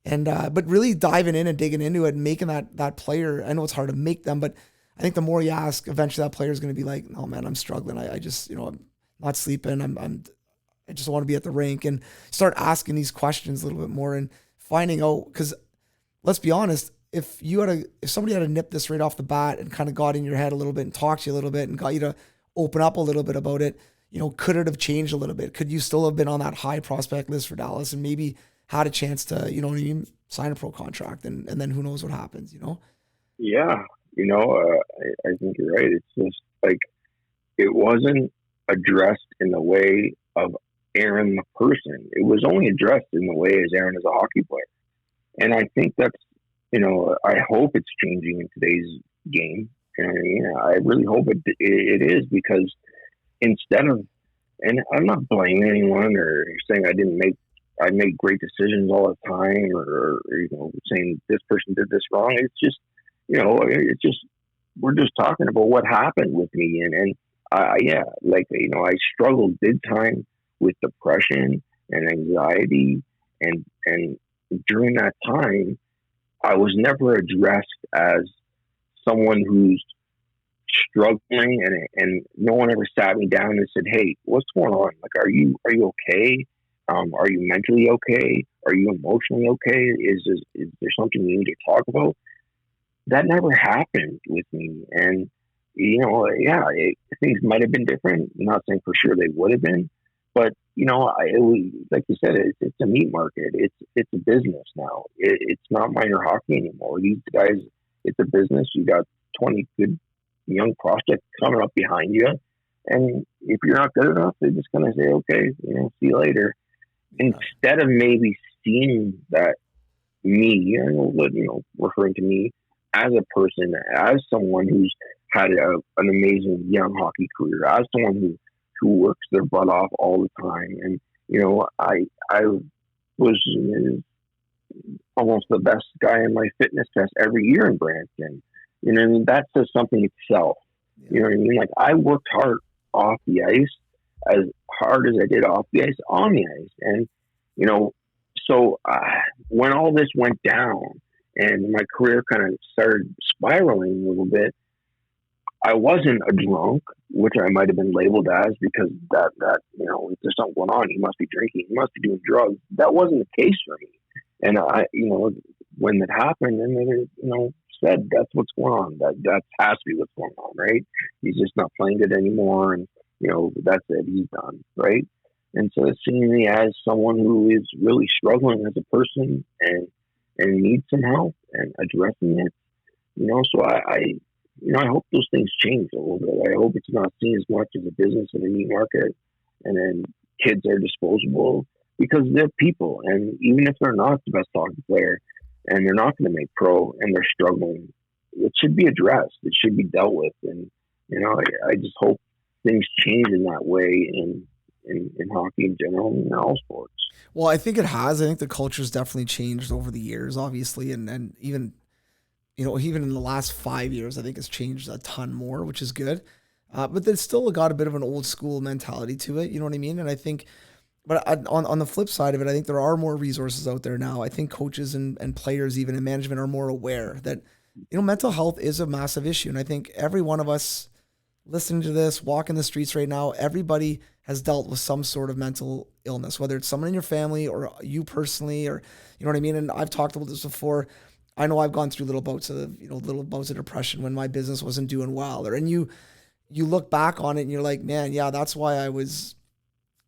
And but really diving in and digging into it and making that player. I know it's hard to make them, but I think the more you ask, eventually that player is going to be like, "No, man, I'm struggling. I just, I'm not sleeping. I just want to be at the rink," and start asking these questions a little bit more and finding out. Because let's be honest, if somebody had to nip this right off the bat and kind of got in your head a little bit and talked to you a little bit and got you to open up a little bit about it, could it have changed a little bit? Could you still have been on that high prospect list for Dallas and maybe had a chance to, sign a pro contract and then who knows what happens, Yeah. I think you're right. It's just like, it wasn't addressed in the way of Aaron the person. It was only addressed in the way as Aaron as a hockey player. And I think that's, I hope it's changing in today's game. And I really hope it is, because instead of, and I'm not blaming anyone or saying I made great decisions all the time or saying this person did this wrong. It's just, we're just talking about what happened with me. And I struggled big time with depression and anxiety. And during that time, I was never addressed as someone who's struggling, and no one ever sat me down and said, "Hey, what's going on? Like, are you okay? Are you mentally okay? Are you emotionally okay? Is there something you need to talk about?" That never happened with me. And, things might have been different. I'm not saying for sure they would have been, but, like you said, it's a meat market. It's a business now. It's not minor hockey anymore. These guys, it's a business. You got 20 good young prospects coming up behind you. And if you're not good enough, they're just going to say, okay, see you later. Instead of maybe seeing that me, referring to me as a person, as someone who's had an amazing young hockey career, as someone who works their butt off all the time. And, I was almost the best guy in my fitness test every year in Brampton. That says something itself. You know what I mean? Like, I worked hard off the ice, as hard as I did off the ice, on the ice. And, so when all this went down and my career kind of started spiraling a little bit, I wasn't a drunk, which I might have been labeled as, because that if there's something going on, he must be drinking, he must be doing drugs. That wasn't the case for me. And I, when it happened, and they, said that's what's going on. That has to be what's going on, right? He's just not playing it anymore, and that's it. He's done, right? And so it's seeing me as someone who is really struggling as a person and needs some help and addressing it. So I hope those things change a little bit. I hope it's not seen as much as a business in the meat market, and then kids are disposable, because they're people. And even if they're not the best hockey player and they're not going to make pro and they're struggling, it should be addressed. It should be dealt with. And, I just hope things change in that way in hockey in general and in all sports. Well, I think it has. I think the culture's definitely changed over the years, obviously. And even, even in the last 5 years, I think it's changed a ton more, which is good. But there's still got a bit of an old school mentality to it. You know what I mean? And I think, but on the flip side of it, I think there are more resources out there now. I think coaches and players, even in management, are more aware that, mental health is a massive issue. And I think every one of us listening to this, walking the streets right now, everybody has dealt with some sort of mental illness, whether it's someone in your family or you personally, or, you know what I mean? And I've talked about this before. I know I've gone through little bouts of depression when my business wasn't doing well, and you look back on it and you're like, man, yeah, that's why I was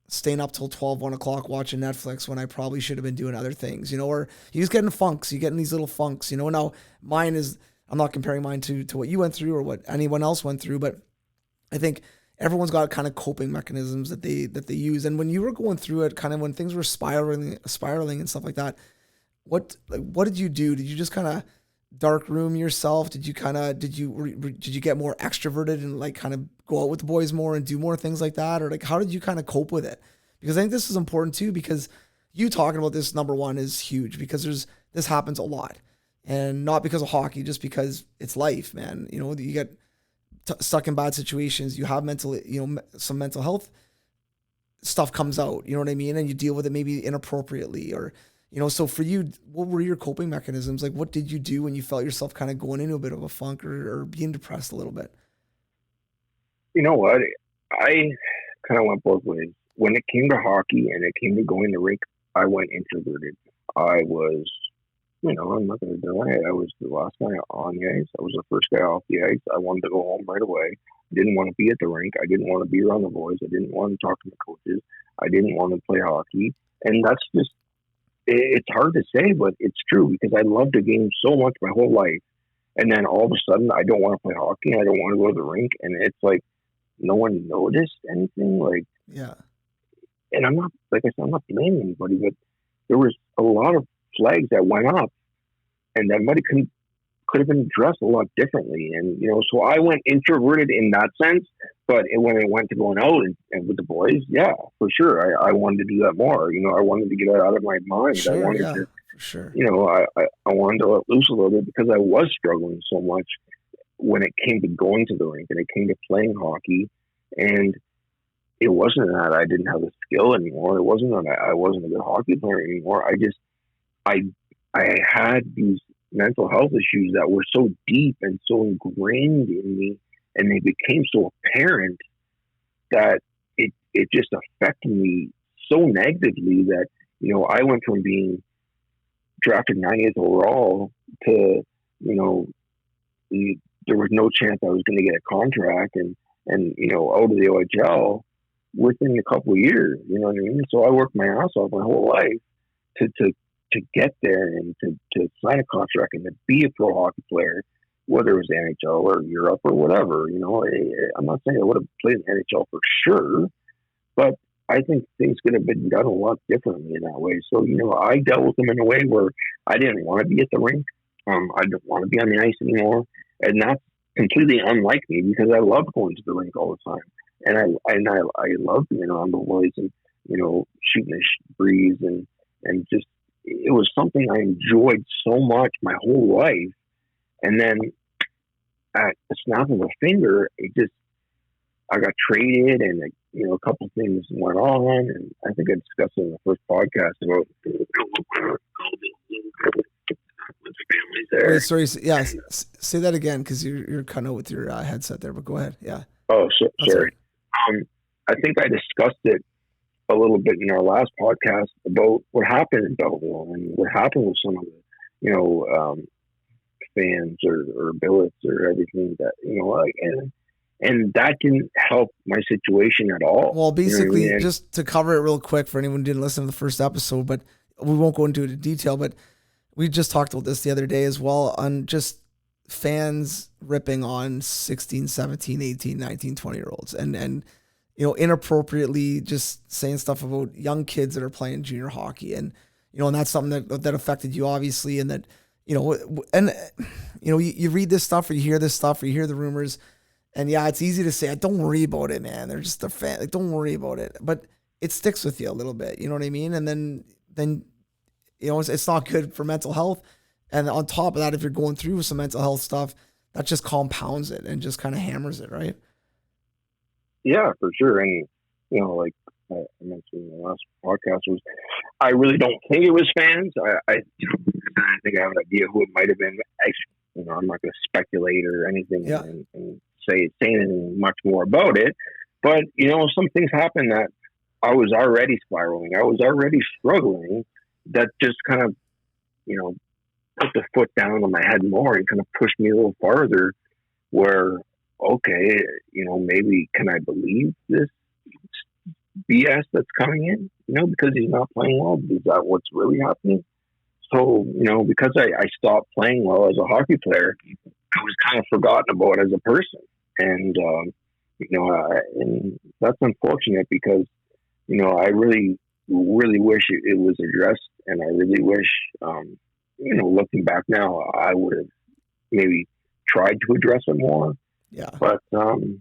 staying up till 12, 1 o'clock watching Netflix when I probably should have been doing other things, or you just get in funks, you get in these little funks, now mine is, I'm not comparing mine to what you went through or what anyone else went through, but I think everyone's got kind of coping mechanisms that they use. And when you were going through it, kind of when things were spiraling and stuff like that, what did you do? Did you just kind of dark room yourself? Did you get more extroverted and like kind of go out with the boys more and do more things like that? Or like, how did you kind of cope with it? Because I think this is important too, because you talking about this, number one, is huge, because this happens a lot, and not because of hockey, just because it's life, man. You know, you get stuck in bad situations. You have some mental health stuff comes out, you know what I mean? And you deal with it maybe inappropriately, or, you know, so for you, what were your coping mechanisms? Like, what did you do when you felt yourself kind of going into a bit of a funk, or being depressed a little bit? You know what? I kind of went both ways. When it came to hockey and it came to going to rink, I went introverted. I was, I'm not going to deny it. I was the last guy on the ice. I was the first guy off the ice. I wanted to go home right away. I didn't want to be at the rink. I didn't want to be around the boys. I didn't want to talk to the coaches. I didn't want to play hockey. And that's just, it's hard to say, but it's true, because I loved the game so much my whole life. And then all of a sudden, I don't want to play hockey. I don't want to go to the rink. And it's like, no one noticed anything. Like, yeah. And I'm not, like I said, I'm not blaming anybody, but there was a lot of flags that went up, and that might have could have been addressed a lot differently. And, so I went introverted in that sense, but when it went to going out and with the boys, yeah, for sure. I wanted to do that more. I wanted to get it out of my mind. Sure, I wanted to, for sure. I wanted to let loose a little bit, because I was struggling so much when it came to going to the rink and it came to playing hockey. And it wasn't that I didn't have the skill anymore. It wasn't that I wasn't a good hockey player anymore. I had these mental health issues that were so deep and so ingrained in me, and they became so apparent that it just affected me so negatively that, I went from being drafted 90th overall to, there was no chance I was going to get a contract and out of the OHL within a couple of years, you know what I mean? So I worked my ass off my whole life to get there and to sign a contract and to be a pro hockey player, whether it was NHL or Europe or whatever. I'm not saying I would have played in NHL for sure, but I think things could have been done a lot differently in that way. So, I dealt with them in a way where I didn't want to be at the rink. I didn't want to be on the ice anymore. And that's completely unlike me, because I loved going to the rink all the time. And I loved being around the boys and, shooting the breeze and just, it was something I enjoyed so much my whole life. And then at the snap of a finger, I got traded, and a couple things went on, and I think I discussed it in the first podcast about there. Wait, sorry, yeah, say that again, because you're kind of with your headset there, but go ahead. Yeah. Oh, sorry. I think I discussed it a little bit in our last podcast about what happened in Belleville and what happened with some of the, fans or billets or everything that, and that didn't help my situation at all. Well, basically, just to cover it real quick for anyone who didn't listen to the first episode, but we won't go into it in detail, but we just talked about this the other day as well, on just fans ripping on 16, 17, 18, 19, 20-year-olds and inappropriately just saying stuff about young kids that are playing junior hockey. And, and that's something that affected you, obviously. And that, you read this stuff, or you hear this stuff, or you hear the rumors, and yeah, it's easy to say, don't worry about it, man. They're just a fan. Like, don't worry about it. But it sticks with you a little bit. You know what I mean? And then it's not good for mental health. And on top of that, if you're going through some mental health stuff, that just compounds it and just kind of hammers it, right? Yeah, for sure. And, like I mentioned in the last podcast, I really don't think it was fans. I think I have an idea who it might have been. I'm not going to speculate or anything and say anything much more about it. But, some things happened that I was already spiraling. I was already struggling, that just kind of, put the foot down on my head more and kind of pushed me a little farther where, okay, maybe can I believe this BS that's coming in, because he's not playing well? Is that what's really happening? So, because I stopped playing well as a hockey player, I was kind of forgotten about as a person. And, and that's unfortunate, because, I really, really wish it was addressed. And I really wish, looking back now, I would have maybe tried to address it more. Yeah. But you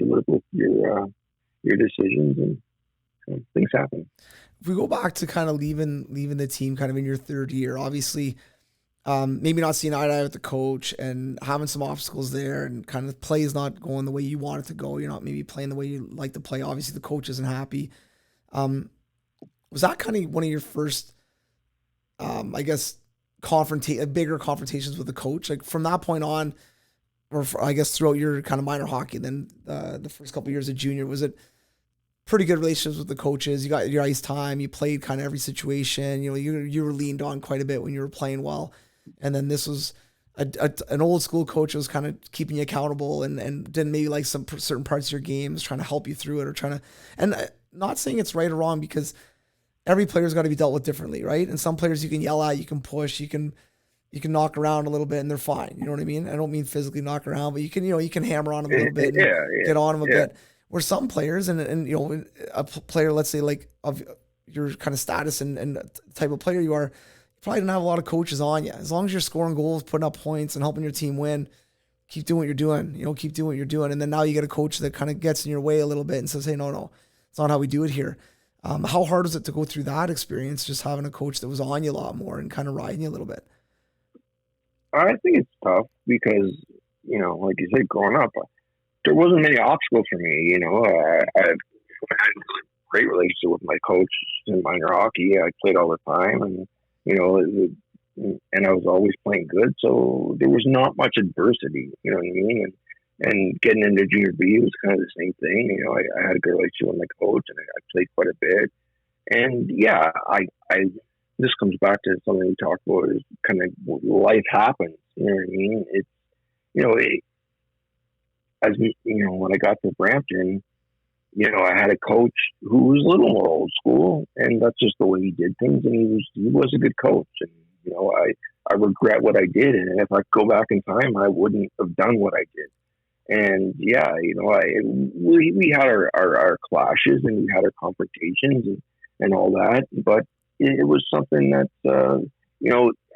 live with your decisions, and things happen. If we go back to kind of leaving the team kind of in your third year, obviously, maybe not seeing eye to eye with the coach and having some obstacles there, and kind of play is not going the way you want it to go. You're not maybe playing the way you like to play. Obviously, the coach isn't happy. Was that kind of one of your first, I guess, bigger confrontations with the coach? Like from that point on, or I guess throughout your kind of minor hockey, then the first couple of years of junior, was it pretty good relationships with the coaches? You got your ice time. You played kind of every situation. You were leaned on quite a bit when you were playing well. And then this was an old school coach who was kind of keeping you accountable and didn't maybe like some certain parts of your games, trying to help you through it or trying to, and not saying it's right or wrong, because every player's got to be dealt with differently, right? And some players you can yell at, you can push, you can knock around a little bit and they're fine. You know what I mean? I don't mean physically knock around, but you can hammer on them a little bit and get on them a bit. Where some players and a player, let's say like of your kind of status and type of player you are, you probably don't have a lot of coaches on you. As long as you're scoring goals, putting up points and helping your team win, keep doing what you're doing, keep doing what you're doing. And then now you get a coach that kind of gets in your way a little bit and says, hey, no, it's not how we do it here. How hard was it to go through that experience, just having a coach that was on you a lot more and kind of riding you a little bit? I think it's tough because, like you said, growing up, there wasn't many obstacles for me. I had a great relationship with my coach in minor hockey. I played all the time, and and I was always playing good, so there was not much adversity. You know what I mean? And getting into junior B was kind of the same thing. I had a good relationship with my coach, and I played quite a bit. And yeah, I this comes back to something we talked about, is kind of life happens. You know what I mean? It's when I got to Brampton, I had a coach who was a little more old school, and that's just the way he did things. And he was a good coach, and I regret what I did, and if I could go back in time, I wouldn't have done what I did. And yeah, we had our clashes and we had our confrontations and all that, but it was something that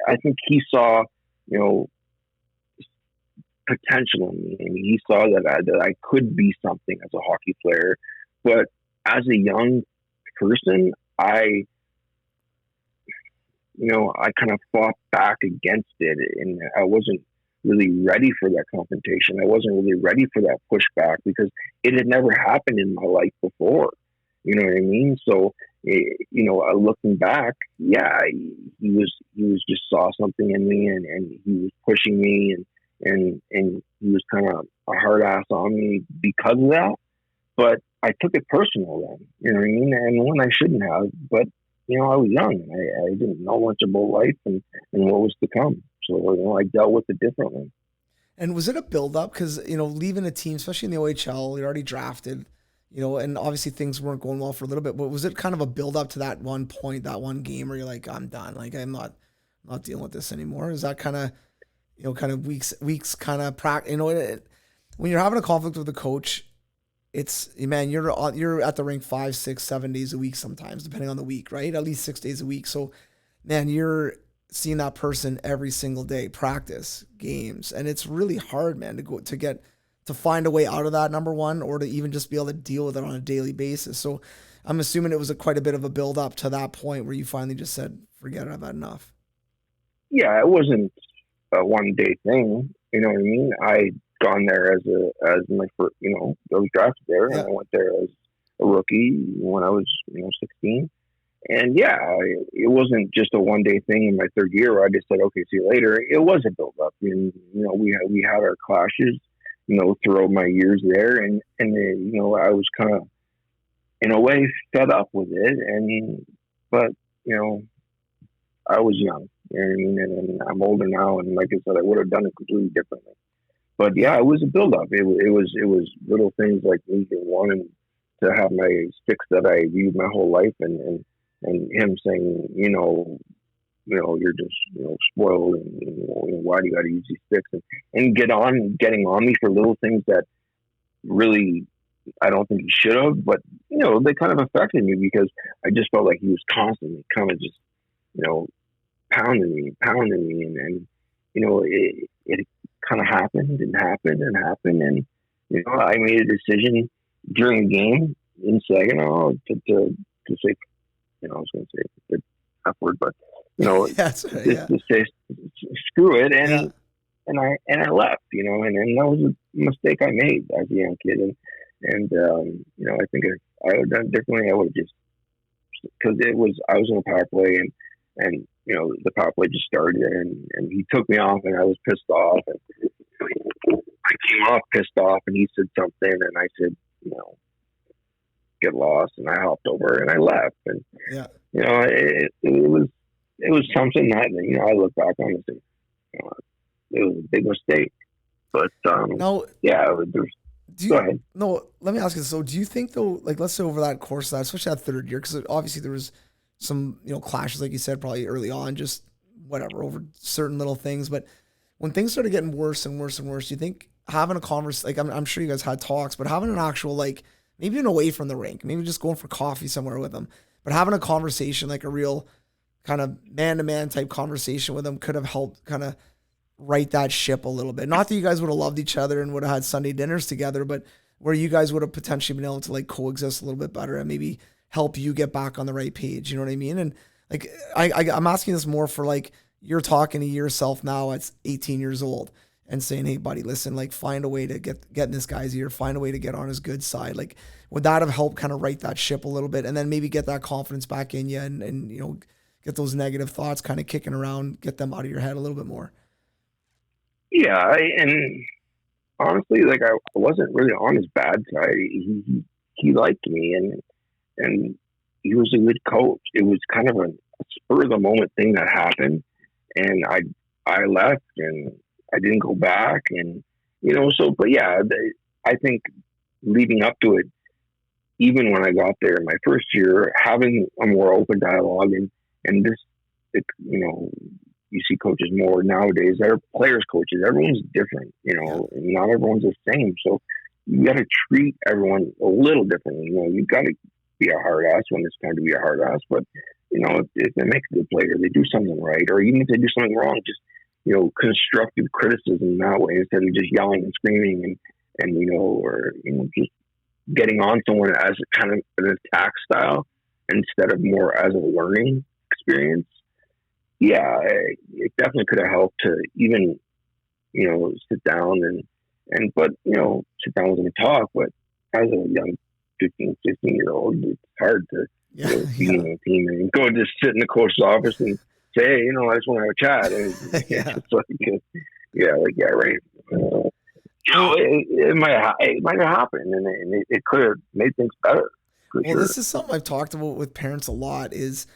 I think he saw potential in me, and he saw that I could be something as a hockey player. But as a young person, I kind of fought back against it, and I wasn't really ready for that confrontation. I wasn't really ready for that pushback because it had never happened in my life before. You know what I mean? So, looking back, yeah, he was just saw something in me, and he was pushing me, and he was kind of a hard ass on me because of that. But I took it personal then, you know what I mean? And when I shouldn't have, but I was young, and I didn't know much about life and what was to come. So, I dealt with it differently. And was it a build-up? Because, leaving a team, especially in the OHL, you're already drafted, and obviously things weren't going well for a little bit, but was it kind of a build-up to that one point, that one game where you're like, I'm done, like I'm not dealing with this anymore? Is that kind of weeks kind of practice? When you're having a conflict with a coach, it's, man, you're at the rink 5, 6, 7 days a week sometimes, depending on the week, right? At least 6 days a week. So, man, you're seeing that person every single day, practice, games, and it's really hard, man, to find a way out of that, number one, or to even just be able to deal with it on a daily basis. So I'm assuming it was quite a bit of a build up to that point where you finally just said, forget it, I've had enough. Yeah, it wasn't a one day thing. You know what I mean? I'd gone there as my first, I was drafted there, and I went there as a rookie when I was, 16. And yeah, it wasn't just a one day thing in my third year where I just said, okay, see you later. It was a build up, and we had our clashes, throughout my years there, and I was kind of in a way fed up with it, but I was young, you know what I mean, and I'm older now, and like I said, I would have done it completely differently. But yeah, it was a build up. It was little things like me wanting to have my sticks that I viewed my whole life, and him saying, you're just, spoiled, and why do you got to use these sticks, and getting on me for little things that really I don't think he should have, but they kind of affected me because I just felt like he was constantly kind of just, pounding me, it kind of happened and happened and happened. And, I made a decision during the game in Saginaw to say, I was going to say the F word, but, That's right, yeah. to say screw it. Yeah. And I left, and that was a mistake I made as a young kid. And I think if I would have done it differently, I would have just, because I was in a power play and the power play just started and he took me off and I was pissed off and I came off pissed off and he said something and I said, get lost, and I hopped over and I left. And, Yeah. It was something that, I look back on and say, it was a big mistake. But, Now, yeah, go ahead. No, let me ask you. So, do you think though, like, let's say over that course, of that, especially that third year, because obviously there was some, clashes, like you said, probably early on, just whatever over certain little things. But when things started getting worse and worse and worse, do you think having a conversation, like, I'm sure you guys had talks, but having an actual, like, maybe even away from the rink, maybe just going for coffee somewhere with them, but having a conversation, like a real kind of man-to-man type conversation with them, could have helped kind of right that ship a little bit. Not that you guys would have loved each other and would have had Sunday dinners together, but where you guys would have potentially been able to like coexist a little bit better and maybe help you get back on the right page. You know what I mean? And like, I'm asking this more for like, you're talking to yourself now at 18 years old and saying, hey buddy, listen, like find a way to get in this guy's ear, find a way to get on his good side. Like, would that have helped kind of right that ship a little bit and then maybe get that confidence back in you and get those negative thoughts kind of kicking around, get them out of your head a little bit more? Yeah, and honestly, like I wasn't really on his bad side. He liked me, and he was a good coach. It was kind of a spur of the moment thing that happened, and I left, and I didn't go back, and but yeah, I think leading up to it, even when I got there in my first year, having a more open dialogue and this, you see coaches more nowadays that are players coaches. Everyone's different, not everyone's the same. So you got to treat everyone a little differently. You got to be a hard ass when it's time to be a hard ass. But, if they make a good player, they do something right, or even if they do something wrong, just, constructive criticism that way instead of just yelling and screaming and just getting on someone as a kind of an attack style instead of more as a learning experience. Yeah, it definitely could have helped to even, sit down but sit down with them and talk. But as a young 15, 16-year-old, it's hard to be in a team and go and just sit in the coach's office and say, hey, I just want to have a chat. And it's like, right. It might have happened, and it could have made things better. Well, this is something I've talked about with parents a lot is,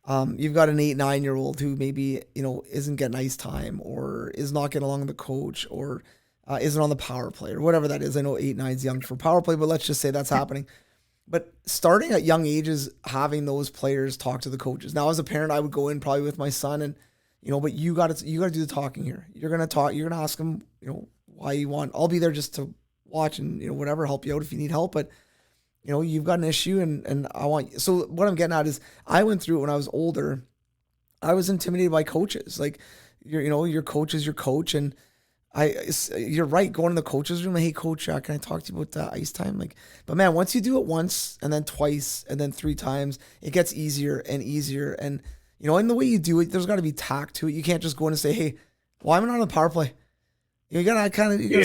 you've got an 8-9-year-old who maybe, isn't getting ice time or is not getting along with the coach or isn't on the power play or whatever that is. I know 8-9 is young for power play, but let's just say that's happening. But starting at young ages, having those players talk to the coaches. Now, as a parent, I would go in probably with my son and, but you got to do the talking here. You're going to talk, you're going to ask him, why you want, I'll be there just to watch and, whatever, help you out if you need help. But you've got an issue and I want, so what I'm getting at is I went through it when I was older. I was intimidated by coaches. Like, your coach is your coach. And you're right. Going to the coach's room, hey coach, can I talk to you about ice time? Like, but man, once you do it once and then twice and then 3 times, it gets easier and easier. And, and the way you do it, there's got to be tact to it. You can't just go in and say, hey, why am I not on the power play? You gotta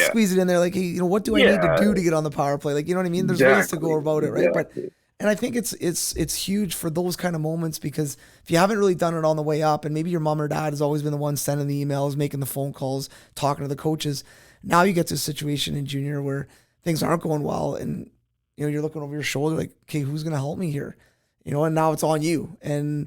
squeeze it in there. Like, hey, what do I need to do to get on the power play? Like, you know what I mean? There's ways to go about it, right? Exactly. And I think it's huge for those kind of moments because if you haven't really done it on the way up and maybe your mom or dad has always been the one sending the emails, making the phone calls, talking to the coaches. Now you get to a situation in junior where things aren't going well and, you're looking over your shoulder like, okay, who's going to help me here? And now it's on you. And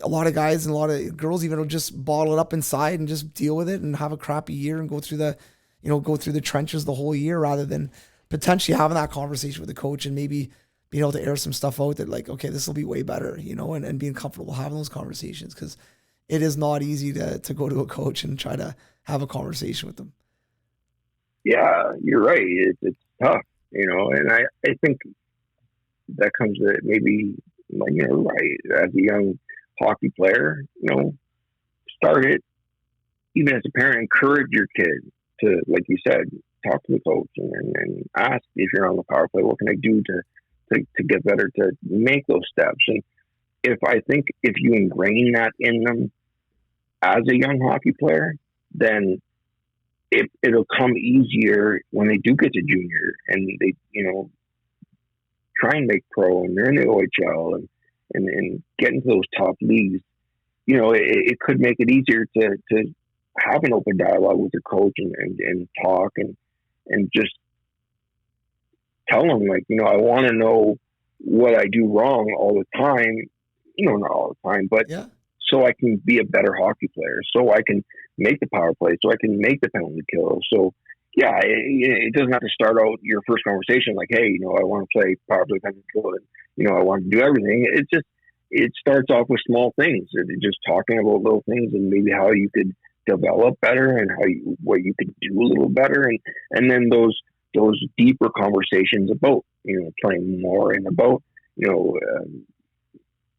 a lot of guys and a lot of girls even will just bottle it up inside and just deal with it and have a crappy year and go through the trenches the whole year rather than potentially having that conversation with the coach and maybe being able to air some stuff out that like, okay, this will be way better, and being comfortable having those conversations because it is not easy to go to a coach and try to have a conversation with them. Yeah, you're right. It's tough, and I think that comes to maybe, right, as a young hockey player, start it even as a parent, encourage your kid to, like you said, talk to the coach and ask, if you're on the power play, what can I do to get better, to make those steps. And if you ingrain that in them as a young hockey player, then it'll come easier when they do get to junior and they, try and make pro and they're in the OHL and get into those top leagues. It could make it easier to have an open dialogue with your coach and talk and just tell them, like, I want to know what I do wrong all the time, not all the time, but so I can be a better hockey player, so I can make the power play, so I can make the penalty kill. So yeah, it doesn't have to start out your first conversation like, hey, I want to play power play, penalty kill, and I want to do everything. It starts off with small things, just talking about little things and maybe how you could develop better and what you could do a little better, and then those deeper conversations about playing more and about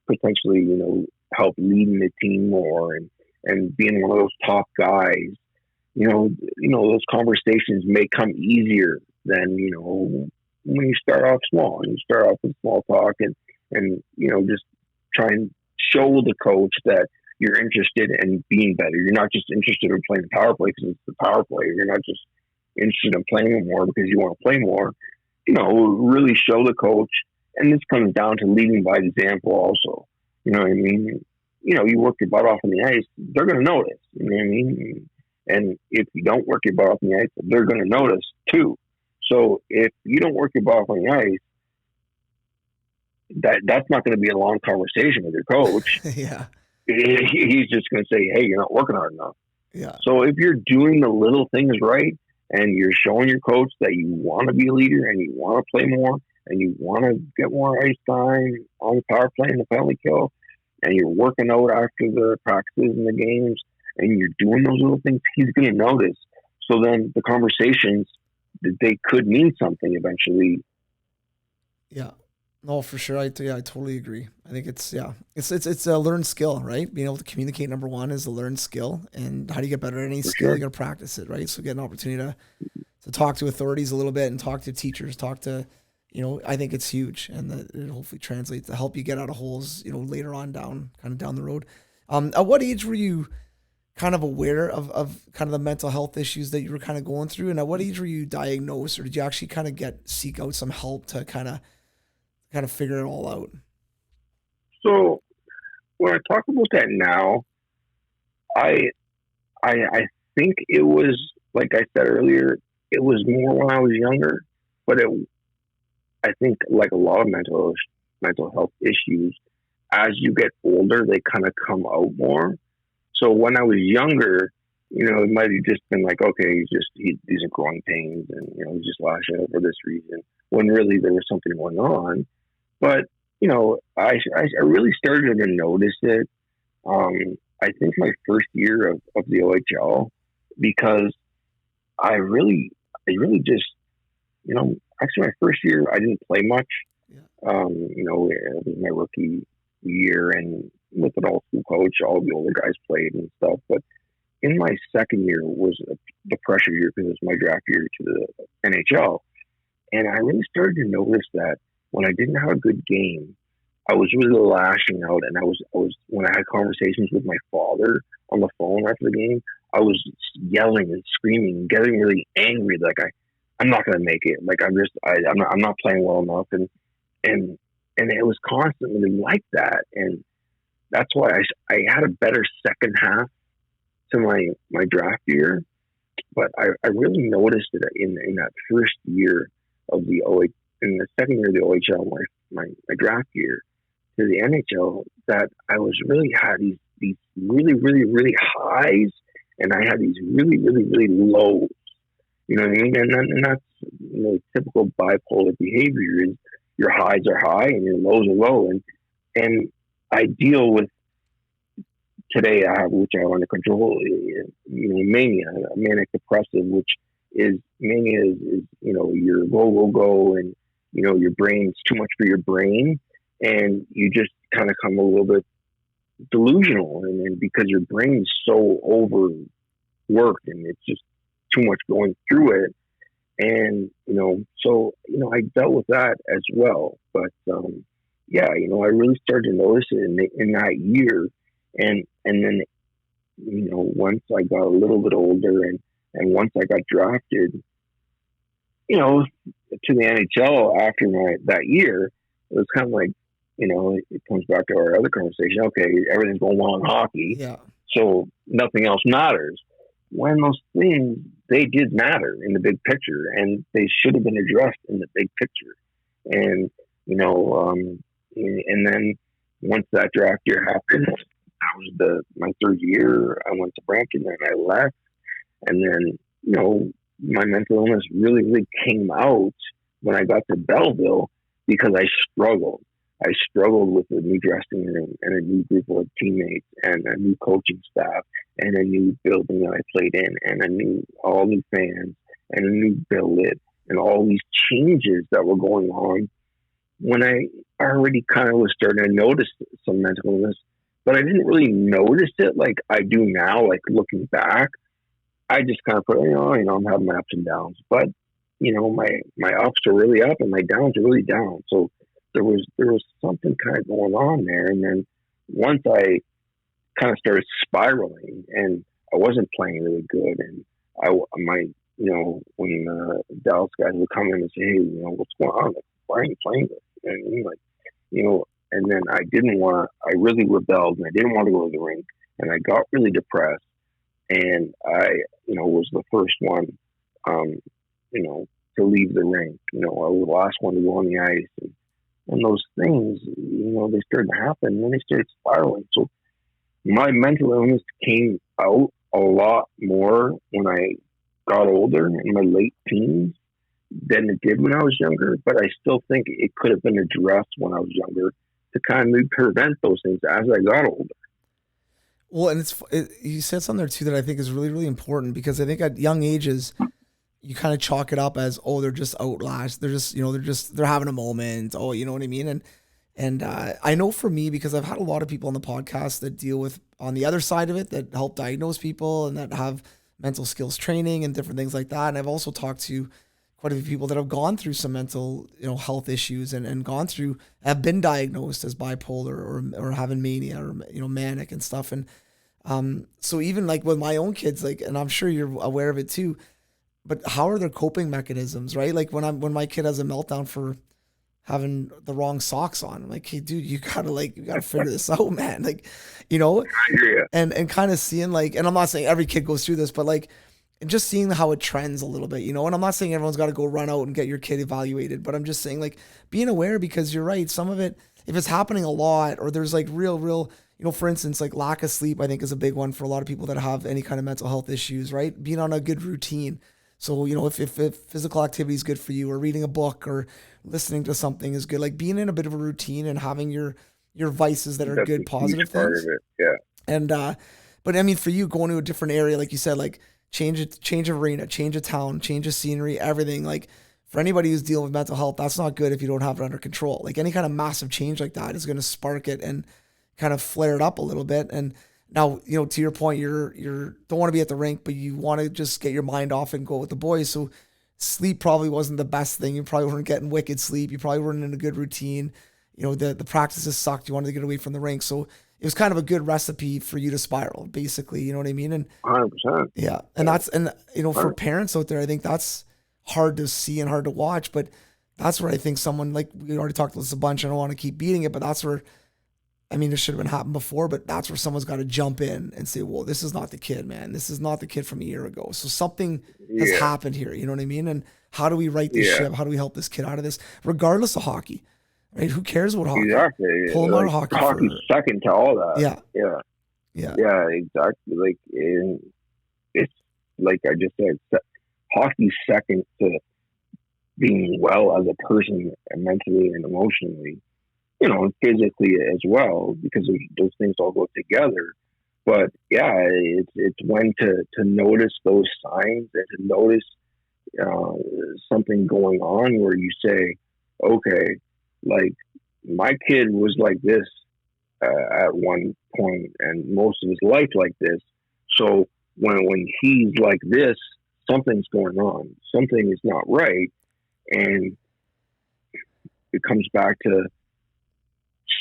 potentially help leading the team more and being one of those top guys. Those conversations may come easier than when you start off small and you start off with small talk and just try and show the coach that you're interested in being better. You're not just interested in playing the power play because it's the power play. You're not just interested in playing more because you want to play more. Really show the coach. And this comes down to leading by example also. You know what I mean? You work your butt off on the ice, they're going to notice. You know what I mean? And if you don't work your butt off on the ice, they're going to notice too. So if you don't work your butt off on the ice, that's not going to be a long conversation with your coach. Yeah. He's just going to say, hey, you're not working hard enough. Yeah. So if you're doing the little things right and you're showing your coach that you want to be a leader and you want to play more and you want to get more ice time on the power play and the penalty kill, and you're working out after the practices and the games and you're doing those little things, he's going to notice. So then the conversations, they could mean something eventually. Yeah. No, for sure. I totally agree. I think it's a learned skill, right? Being able to communicate, number one, is a learned skill. And how do you get better at any skill? You got to practice it, right? So get an opportunity to talk to authorities a little bit and talk to teachers, I think it's huge, and that it hopefully translates to help you get out of holes, later on down the road. At what age were you kind of aware of kind of the mental health issues that you were kind of going through? And at what age were you diagnosed, or did you actually kind of seek out some help to kind of figure it all out? So when I talk about that now, I think it was, like I said earlier, it was more when I was younger, but I think like a lot of mental health issues, as you get older, they kind of come out more. So when I was younger, it might have just been like, okay, these are growing pains and, he's just lashing out for this reason, when really there was something going on. But, I really started to notice it, I think my first year of the OHL, because I really just, actually my first year, I didn't play much. Yeah. It was my rookie year, and with an all-school coach, all the older guys played and stuff. But in my second year was the pressure year because it was my draft year to the NHL. And I really started to notice that when I didn't have a good game, I was really lashing out. And I was when I had conversations with my father on the phone after the game, I was yelling and screaming, getting really angry. Like I'm not going to make it. Like I'm not playing well enough. And it was constantly like that. And that's why I had a better second half to my draft year. But I really noticed it in that first year of the in the second year of the OHL, my draft year to the NHL, that I was really had these really, really, really highs, and I had these really, really, really lows. You know what I mean? And that's typical bipolar behavior is your highs are high and your lows are low. And I deal with today, which I have under control, mania, manic depressive, which is mania is you're go, and your brain's too much for your brain, and you just kind of come a little bit delusional, and because your brain's so work, and it's just too much going through it. And, so, I dealt with that as well. But, yeah, I really started to notice it in that year. And then, once I got a little bit older and once I got drafted, to the NHL after that year, it was kind of like, it comes back to our other conversation. Okay, everything's going well in hockey. Yeah. So nothing else matters. When those things, they did matter in the big picture, and they should have been addressed in the big picture. And, and then once that draft year happened, that was my third year. I went to Brampton and I left. And then, my mental illness really, really came out when I got to Belleville because I struggled. I struggled with a new dressing room and a new group of teammates and a new coaching staff and a new building that I played in and all new fans and a new billet and all these changes that were going on when I already kind of was starting to notice some mental illness, but I didn't really notice it like I do now, like looking back. I just kind of put, I'm having my ups and downs, but my ups are really up and my downs are really down. So there was something kind of going on there. And then once I kind of started spiraling and I wasn't playing really good, and when the Dallas guys would come in and say, hey, what's going on? Like, why aren't you playing this? And and then I really rebelled and I didn't want to go to the rink, and I got really depressed. And I, was the first one, to leave the rink. I was the last one to go on the ice. And those things, they started to happen, and then they started spiraling. So my mental illness came out a lot more when I got older, in my late teens, than it did when I was younger. But I still think it could have been addressed when I was younger to kind of prevent those things as I got older. Well, and you said something there too that I think is really, really important, because I think at young ages, you kind of chalk it up as, they're just outlast. They're just, they're having a moment. Oh, you know what I mean? And I know for me, because I've had a lot of people on the podcast that deal with on the other side of it, that help diagnose people and that have mental skills training and different things like that. And I've also talked to quite a few people that have gone through some mental, health issues and have been diagnosed as bipolar or having mania or, manic and stuff. And so even like with my own kids, like, and I'm sure you're aware of it too, but how are their coping mechanisms, right? Like when my kid has a meltdown for having the wrong socks on, I'm like, hey dude, you gotta figure this out, man. Like, and kind of seeing like, and I'm not saying every kid goes through this, but like, and just seeing how it trends a little bit, and I'm not saying everyone's got to go run out and get your kid evaluated, but I'm just saying like being aware, because you're right. Some of it, if it's happening a lot, or there's like real, for instance, like lack of sleep, I think is a big one for a lot of people that have any kind of mental health issues, right? Being on a good routine. So, if physical activity is good for you, or reading a book or listening to something is good, like being in a bit of a routine and having your vices that are That's good, positive things. Yeah. And, but I mean, for you going to a different area, like you said, like change of arena, change of town, change of scenery, everything. Like for anybody who's dealing with mental health, that's not good if you don't have it under control. Like any kind of massive change like that is going to spark it and kind of flare it up a little bit. And now, to your point, you're don't want to be at the rink, but you want to just get your mind off and go with the boys. So sleep probably wasn't the best thing. You probably weren't getting wicked sleep. You probably weren't in a good routine. The practices sucked. You wanted to get away from the rink. So it was kind of a good recipe for you to spiral, basically. You know what I mean? And 100%. Yeah. And for parents out there, I think that's hard to see and hard to watch, but that's where I think someone, like we already talked about this a bunch, I don't want to keep beating it, but that's where, I mean, it should have been happened before, but that's where someone's got to jump in and say, well, this is not the kid, man. This is not the kid from a year ago. So something has happened here. You know what I mean? And how do we right this ship? How do we help this kid out of this, regardless of hockey? Right? Who cares about hockey? Exactly. Pull him out of hockey. Hockey's second to all that. Yeah, exactly. Like, it's like I just said, hockey's second to being well as a person, mentally and emotionally, and physically as well, because those things all go together. But yeah, it's when to notice those signs and to notice something going on where you say, okay, like my kid was like this at one point and most of his life like this. So when he's like this, something's going on. Something is not right. And it comes back to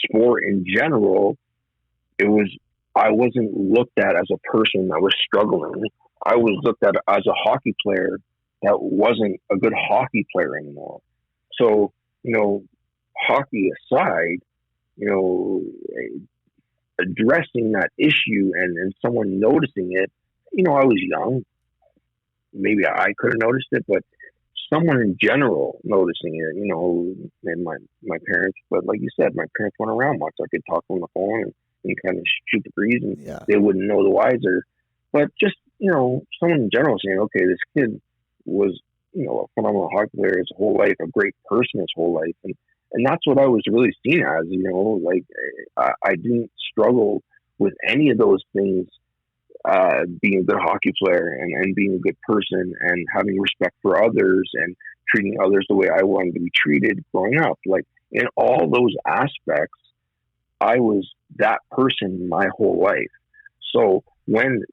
sport in general. I wasn't looked at as a person that was struggling. I was looked at as a hockey player that wasn't a good hockey player anymore. So, hockey aside, addressing that issue and someone noticing it, I was young. Maybe I could have noticed it, but someone in general noticing it, and my parents, but like you said, my parents weren't around much. I could talk on the phone and kind of shoot the breeze, and they wouldn't know the wiser. But just, someone in general saying, okay, this kid was, a phenomenal hockey player his whole life, a great person his whole life. And that's what I was really seen as, like I didn't struggle with any of those things, being a good hockey player and being a good person and having respect for others and treating others the way I wanted to be treated growing up. Like in all those aspects, I was that person my whole life. So when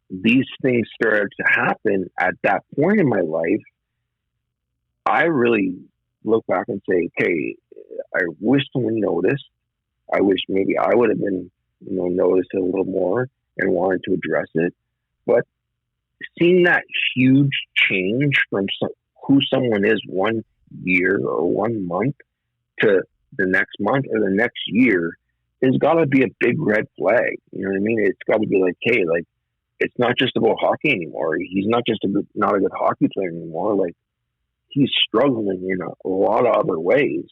these things started to happen at that point in my life, I really look back and say, okay, I wish someone noticed. I wish maybe I would have been, noticed a little more and wanted to address it. But seeing that huge change from who someone is 1 year or 1 month to the next month or the next year has got to be a big red flag. You know what I mean? It's got to be like, hey, like, it's not just about hockey anymore. He's not just not a good hockey player anymore. Like, he's struggling in a lot of other ways.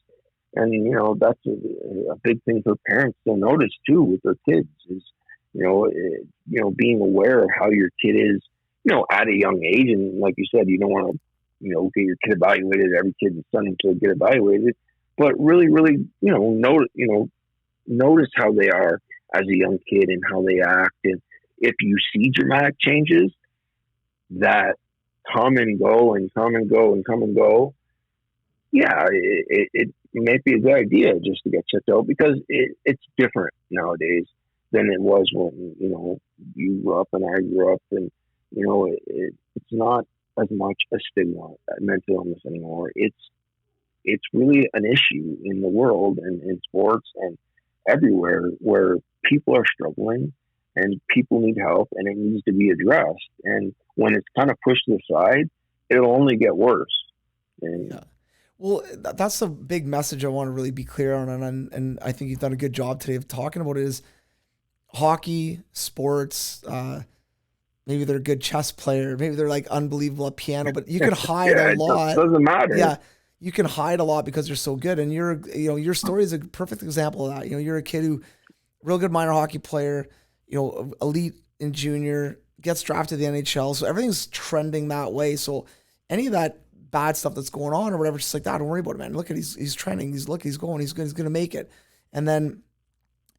And, that's a big thing for parents to notice too with their kids is, being aware of how your kid is, at a young age. And like you said, you don't want to, get your kid evaluated. Every kid is sending to get evaluated, but really, really, notice how they are as a young kid and how they act. And if you see dramatic changes that come and go and come and go and come and go, yeah, it might be a good idea just to get checked out because it's different nowadays than it was when, you grew up and I grew up, and, it's not as much a stigma, mental illness anymore. It's really an issue in the world and in sports and everywhere where people are struggling and people need help and it needs to be addressed. And when it's kind of pushed to the side, it'll only get worse. And, yeah. Well, that's a big message I want to really be clear on. And I think you've done a good job today of talking about it is hockey, sports, maybe they're a good chess player, maybe they're like unbelievable at piano, but you can hide a lot. It doesn't matter. Yeah. You can hide a lot because you're so good. And your story is a perfect example of that. You're a kid who real good minor hockey player, elite in junior, gets drafted to the NHL. So everything's trending that way. So any of that bad stuff that's going on or whatever, just like that, don't worry about it, man. Look at he's trending. He's going, he's good, he's gonna make it. And then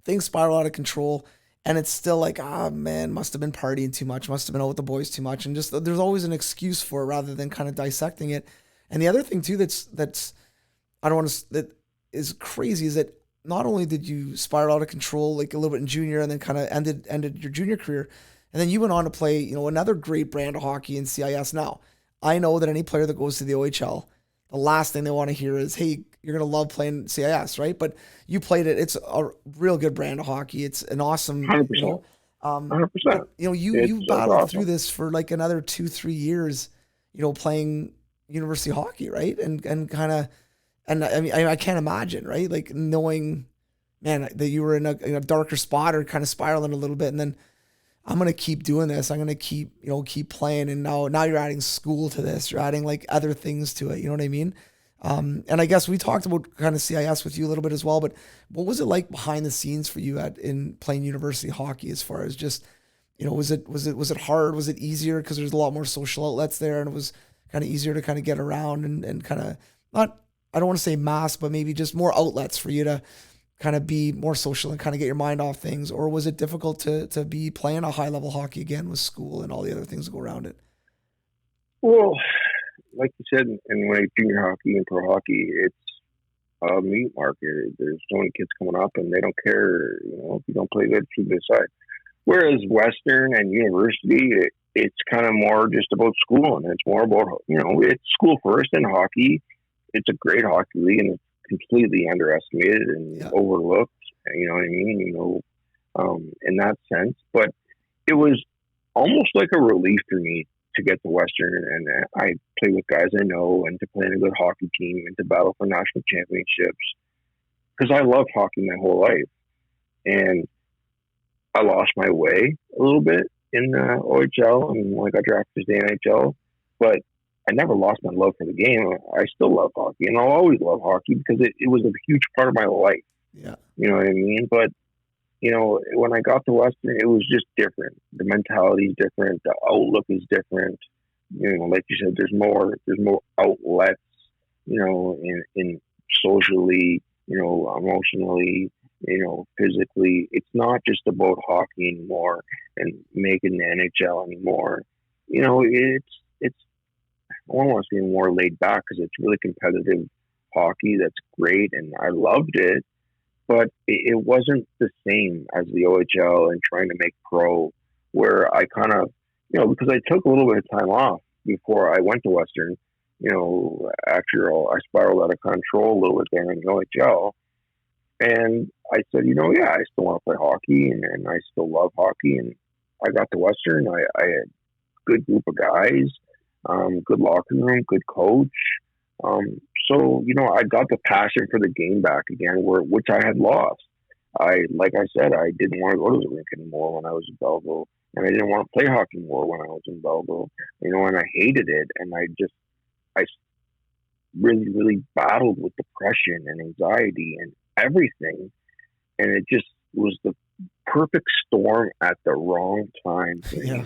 things spiral out of control. And it's still like, man, must have been partying too much, must have been out with the boys too much. And just there's always an excuse for it rather than kind of dissecting it. And the other thing too that is crazy is that not only did you spiral out of control like a little bit in junior and then kind of ended your junior career, and then you went on to play, another great brand of hockey in CIS. Now, I know that any player that goes to the OHL, the last thing they want to hear is, hey, you're going to love playing CIS, right? But you played it. It's a real good brand of hockey. It's an awesome, 100%. 100%. But, you battled through this for like another 2-3 years, playing university hockey, right? And kind of, and I mean, I can't imagine, right? Like knowing, man, that you were in a darker spot or kind of spiraling a little bit, and then I'm going to keep doing this. I'm going to keep playing. And now you're adding school to this. You're adding like other things to it. You know what I mean? And I guess we talked about kind of CIS with you a little bit as well, but what was it like behind the scenes for you in playing university hockey as far as just, was it hard? Was it easier? Cause there's a lot more social outlets there and it was kind of easier to kind of get around and kind of I don't want to say mask, but maybe just more outlets for you to kind of be more social and kind of get your mind off things? Or was it difficult to be playing a high level hockey again with school and all the other things that go around it? Well, like you said, in like junior hockey and pro hockey, it's a meat market. There's so many kids coming up and they don't care, if you don't play good, keep it aside. Whereas Western and university, it's kind of more just about school, and it's more about, it's school first and hockey. It's a great hockey league, and it's completely underestimated and overlooked. You know what I mean? In that sense. But it was almost like a relief for me to get to Western, and I play with guys I know, and to play in a good hockey team, and to battle for national championships. Because I loved hockey my whole life, and I lost my way a little bit in OHL, and when I got drafted to the NHL, but I never lost my love for the game. I still love hockey, and I'll always love hockey because it was a huge part of my life. Yeah. You know what I mean? But, when I got to Western, it was just different. The mentality is different. The outlook is different. Like you said, there's more outlets, in socially, emotionally, physically. It's not just about hockey anymore and making the NHL anymore. It's I want to say more laid back because it's really competitive hockey. That's great, and I loved it, but it wasn't the same as the OHL and trying to make pro, where I kind of, because I took a little bit of time off before I went to Western. After all, I spiraled out of control a little bit there in the OHL. And I said, I still want to play hockey, and I still love hockey. And I got to Western. I had a good group of guys, good locker room, good coach. So, I got the passion for the game back again, which I had lost. Like I said, I didn't want to go to the rink anymore when I was in Belleville, and I didn't want to play hockey more when I was in Belleville, and I hated it. And I really, really battled with depression and anxiety and everything. And it just was the perfect storm at the wrong time. Yeah.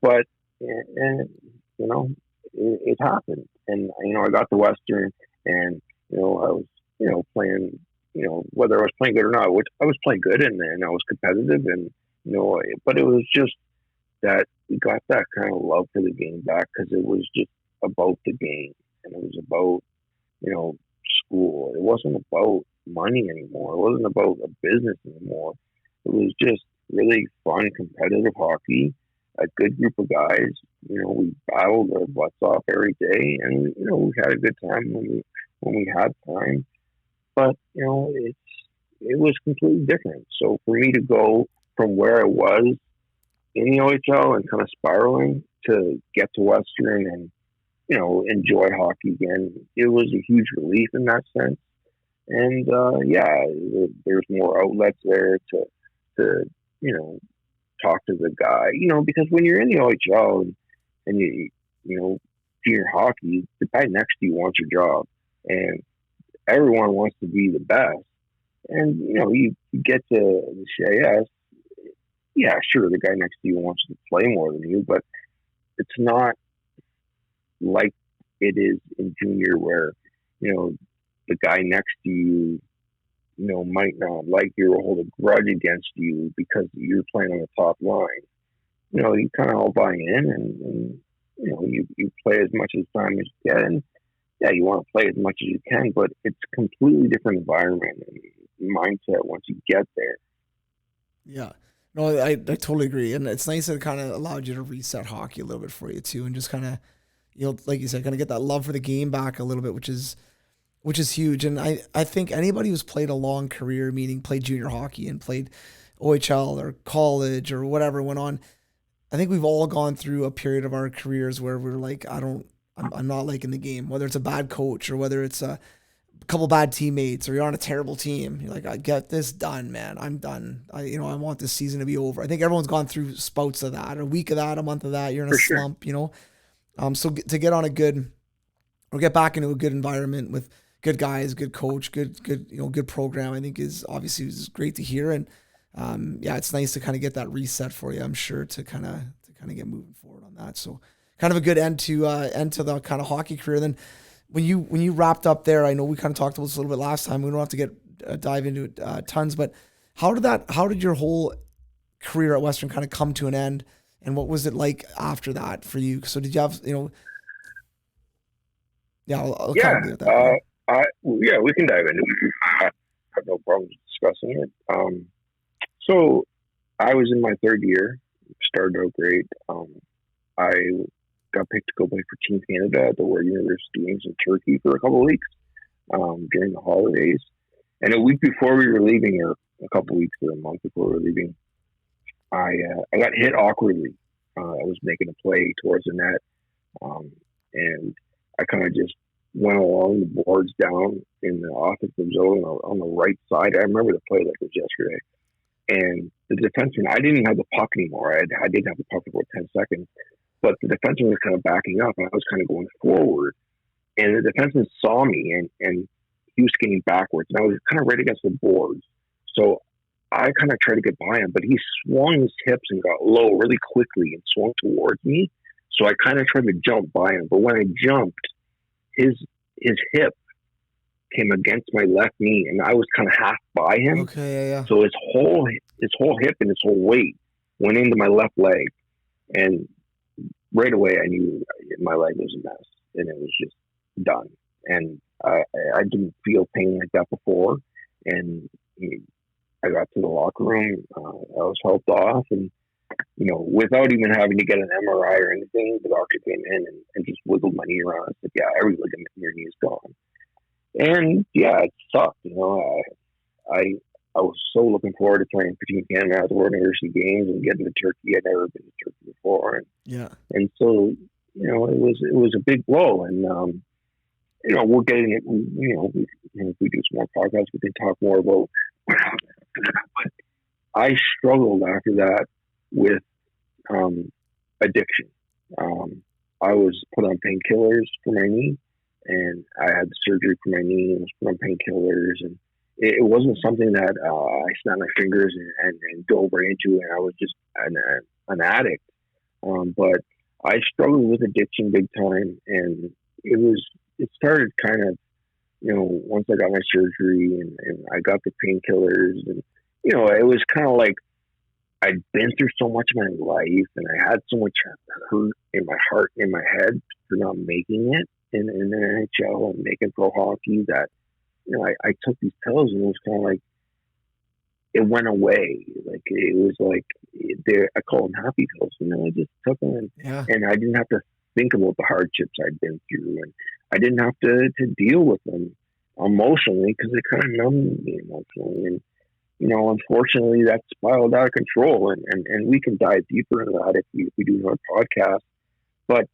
But, it happened. And, I got to Western, and, I was, playing, whether I was playing good or not, which I was playing good, and I was competitive, and, but it was just that we got that kind of love for the game back, because it was just about the game, and it was about, school. It wasn't about money anymore. It wasn't about a business anymore. It was just really fun, competitive hockey, a good group of guys. We battled our butts off every day, and we had a good time when we had time. But it was completely different. So for me to go from where I was in the OHL and kind of spiraling to get to Western and enjoy hockey again, it was a huge relief in that sense. And there's more outlets there to talk to the guy, because when you're in the OHL and junior hockey, the guy next to you wants your job, and everyone wants to be the best. And you get to the CIS, yeah, sure, the guy next to you wants to play more than you, but it's not like it is in junior, where the guy next to you might not like you or hold a grudge against you because you're playing on the top line. You kind of all buy in, and you play as much as time as you can. And yeah, you want to play as much as you can, but it's a completely different environment and mindset once you get there. Yeah. No, I totally agree. And it's nice that it kind of allowed you to reset hockey a little bit for you too, and just kind of, like you said, kind of get that love for the game back a little bit, which is huge. And I think anybody who's played a long career, meaning played junior hockey and played OHL or college or whatever went on, I think we've all gone through a period of our careers where we're like, I'm not liking the game, whether it's a bad coach or whether it's a couple bad teammates or you're on a terrible team. You're like, I get this done, man. I'm done. I want this season to be over. I think everyone's gone through spouts of that, a week of that, a month of that. You're in a slump, So to get on a good, or get back into a good environment with good guys, good coach, good program, I think is great to hear. And it's nice to kind of get that reset for you, I'm sure, to kind of get moving forward on that. So kind of a good end to the kind of hockey career. Then when you wrapped up there, I know we kind of talked about this a little bit last time. We don't have to dive into it tons, but how did your whole career at Western kind of come to an end? And what was it like after that for you? So did you have, I'll kind of leave it at that. We can dive into it. I have no problem discussing it. So I was in my third year, started out great. I got picked to go play for Team Canada at the World University Games in Turkey for a couple of weeks during the holidays. And a week before we were leaving, or a couple of weeks or a month before we were leaving, I got hit awkwardly. I was making a play towards the net, and I kind of just went along the boards down in the offensive zone on the right side. I remember the play like it was yesterday. And the defenseman, I didn't have the puck anymore. I didn't have the puck for about 10 seconds, but the defenseman was kind of backing up, and I was kind of going forward. And the defenseman saw me, and he was skating backwards, and I was kind of right against the boards. So I kind of tried to get by him, but he swung his hips and got low really quickly and swung towards me. So I kind of tried to jump by him, but when I jumped, his hip came against my left knee, and I was kind of half by him. Okay, yeah. So his whole hip and his whole weight went into my left leg, and right away I knew my leg was a mess, and it was just done. And I didn't feel pain like that before, and I got to the locker room. I was helped off, and without even having to get an MRI or anything, the doctor came in and just wiggled my knee around and said, "Yeah, every ligament in your knee is gone." And yeah, it sucked. I was so looking forward to playing for Team Canada at the World University Games and getting to Turkey. I'd never been to Turkey before, and so it was a big blow. And we're getting it. If we do some more podcasts, we can talk more about what happened after that. But I struggled after that with addiction. I was put on painkillers for my knee, and I had surgery for my knee and was put on painkillers. And it wasn't something that I snapped my fingers and dove right into, and I was just an addict. But I struggled with addiction big time, and it started kind of, once I got my surgery and I got the painkillers, and, it was kind of like I'd been through so much of my life, and I had so much hurt in my heart, in my head for not making it in the NHL and making pro hockey that, I took these pills, and it was kind of like, it went away. Like, it was like, I call them happy pills. I just took them, and I didn't have to think about the hardships I'd been through, and I didn't have to deal with them emotionally, because it kind of numbed me emotionally. And, unfortunately, that spiraled out of control, and we can dive deeper into that if we do another podcast. But,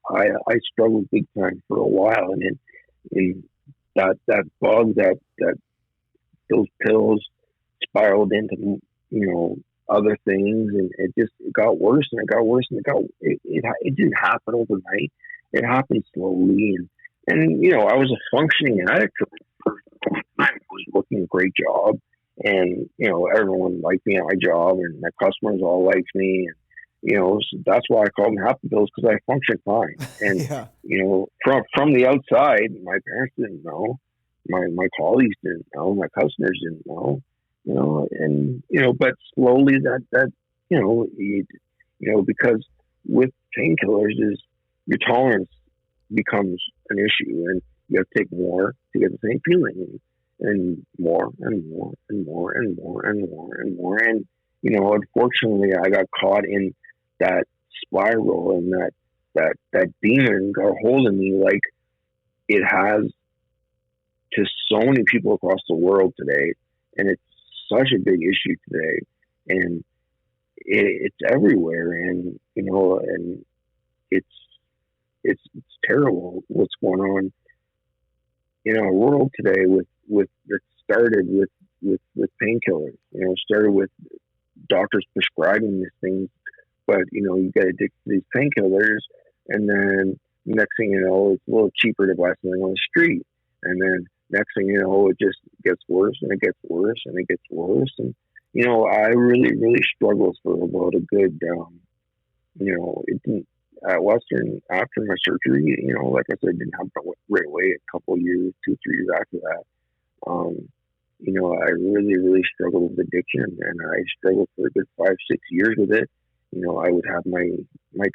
I struggled big time for a while, and in that bug, that those pills spiraled into, other things, and it got worse, and it got worse, and it didn't happen overnight. It happened slowly, and I was a functioning addict for the first time. I was working a great job, and everyone liked me at my job, and my customers all liked me, and so that's why I call them happy pills, because I function fine. And from the outside, my parents didn't know, my colleagues didn't know, my customers didn't know, and but slowly that because with painkillers is your tolerance becomes an issue, and you have to take more to get the same feeling, and more and more and more and more and more and more. And unfortunately, I got caught in that spiral, and that demon got a hold of me, like it has to so many people across the world today, and it's such a big issue today, and it's everywhere, and and it's terrible what's going on in our world today with it started with painkillers. Started with doctors prescribing these things, but you get addicted to these painkillers, and then next thing you know, it's a little cheaper to buy something on the street, and then next thing you know, it just gets worse, and it gets worse, and it gets worse. And I really struggled for about a good it didn't at Western after my surgery, like I said, didn't happen right away. A couple of years, 2-3 years after that, I really struggled with addiction, and I struggled for a good 5-6 years with it. I would have my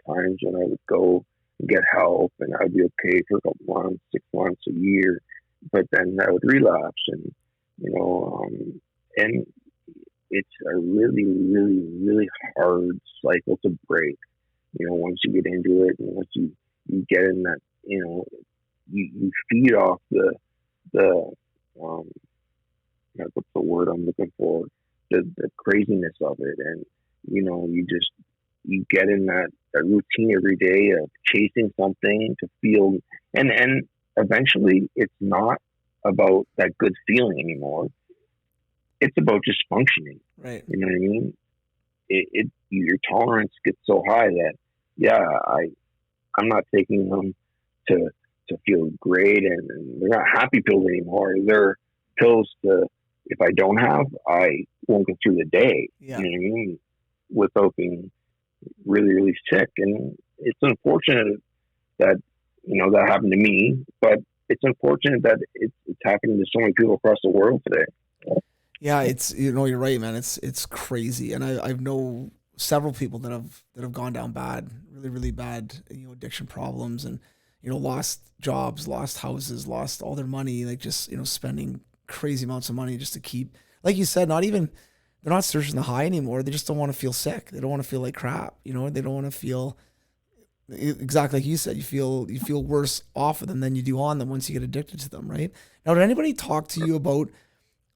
times when I would go and get help, and I'd be okay for a couple months, 6 months, a year, but then I would relapse, and and it's a really, really, really hard cycle to break. Once you get into it, and once you get in that, you feed off the what's the word I'm looking for, the craziness of it, and you get in that routine every day of chasing something to feel, and eventually it's not about that good feeling anymore. It's about just functioning. Right. You know what I mean? Your tolerance gets so high that I'm not taking them to feel great, and they're not happy pills anymore. They're pills to, if I don't have, I won't get through the day. Yeah. You know what I mean? Without being really, really sick. And it's unfortunate that, that happened to me, but it's unfortunate that it's happening to so many people across the world today. Yeah, it's, you're right, man. It's crazy. And I know several people that have gone down bad, really, really bad, addiction problems, and, lost jobs, lost houses, lost all their money, like just, spending crazy amounts of money just to keep, like you said, they're not searching the high anymore. They just don't want to feel sick. They don't want to feel like crap. They don't want to feel exactly like you said. You feel worse off of them than you do on them once you get addicted to them, right? Now, did anybody talk to you about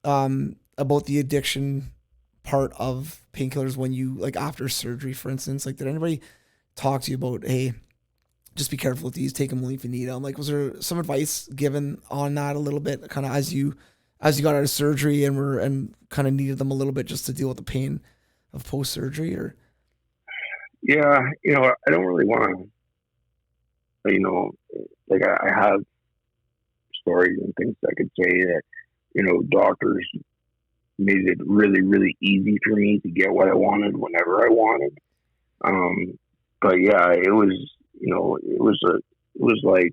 the addiction part of painkillers when you, like, after surgery, for instance? Like, did anybody talk to you about, hey, just be careful with these, take them only if you need them? Like, was there some advice given on that a little bit, kind of as you got out of surgery and kind of needed them a little bit just to deal with the pain of post surgery? Or yeah, I don't really want to, like, I have stories and things I could say that, doctors made it really, really easy for me to get what I wanted whenever I wanted. But yeah, it was like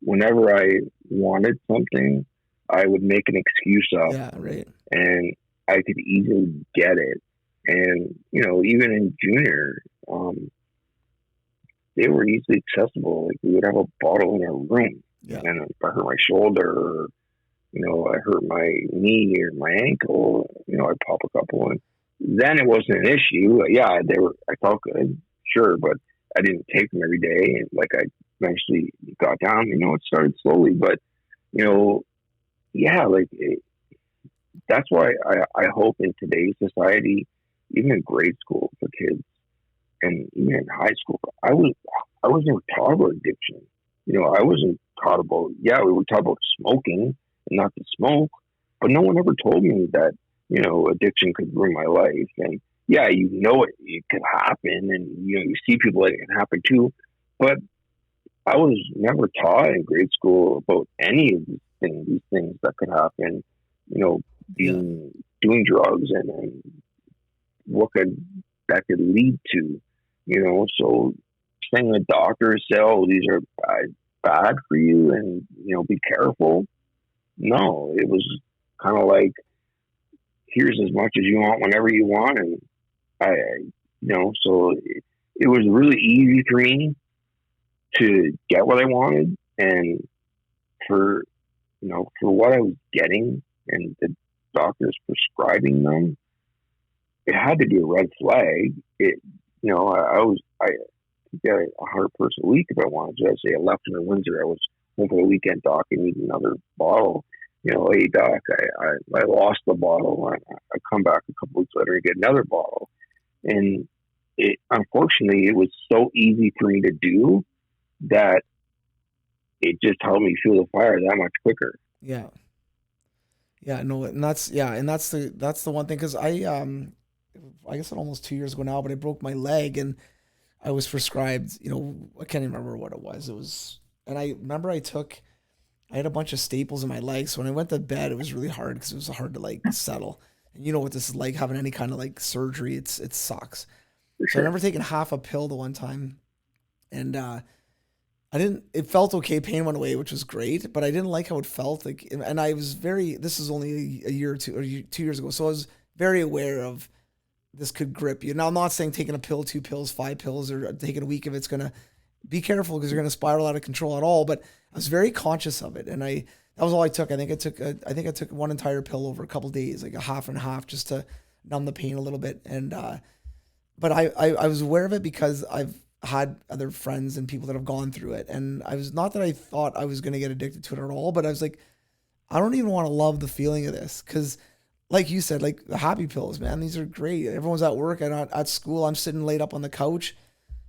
whenever I wanted something, I would make an excuse up. Yeah, right. And I could easily get it. And, even in junior, they were easily accessible. Like, we would have a bottle in our room. Yeah. And if I hurt my shoulder, or, I hurt my knee or my ankle, I'd pop a couple, and then it wasn't an issue. Yeah, I felt good, sure, but I didn't take them every day. And like, I eventually got down, it started slowly, but, yeah, like, that's why I hope in today's society, even in grade school for kids, and even in high school, I was never taught about addiction. I wasn't taught about, we were taught about smoking and not to smoke, but no one ever told me that, addiction could ruin my life. And yeah, it could happen, and, you see people that it can happen too, but I was never taught in grade school about any of these things that could happen, doing drugs and what that could lead to, so saying the doctors say, oh, these are bad for you, and, be careful. No, it was kind of like, here's as much as you want whenever you want. And so it was really easy for me to get what I wanted, and for what I was getting and the doctors prescribing them, it had to be a red flag. I could get 100 per week if I wanted to. I say I left in Windsor. I was home for the weekend. Doc, I need another bottle. Hey doc, I lost the bottle. I come back a couple weeks later and get another bottle. And unfortunately, it was so easy for me to do that it just helped me feel the fire that much quicker. Yeah. Yeah, no, and that's the one thing, because I guess almost 2 years ago now, but I broke my leg and I was prescribed, I can't even remember what it was. And I remember I had a bunch of staples in my legs. So when I went to bed, it was really hard because it was hard to, like, settle. And what this is like, having any kind of, like, surgery, it sucks. So I remember taking half a pill the one time, and it felt okay. Pain went away, which was great, but I didn't like how it felt. Like, and I was this is only a year or 2 years ago. So I was very aware of this could grip you. Now, I'm not saying taking a pill, 2 pills, 5 pills, or taking a week of it's going to be careful, because you're going to spiral out of control at all. But I was very conscious of it. And that was all I took. I think I took one entire pill over a couple of days, like a half and a half, just to numb the pain a little bit. And but I was aware of it because I've had other friends and people that have gone through it, and I was not that I thought I was going to get addicted to it at all, but I was like, I don't even want to love the feeling of this because. Like you said, like the happy pills, man, these are great. Everyone's at work and at school. I'm sitting laid up on the couch.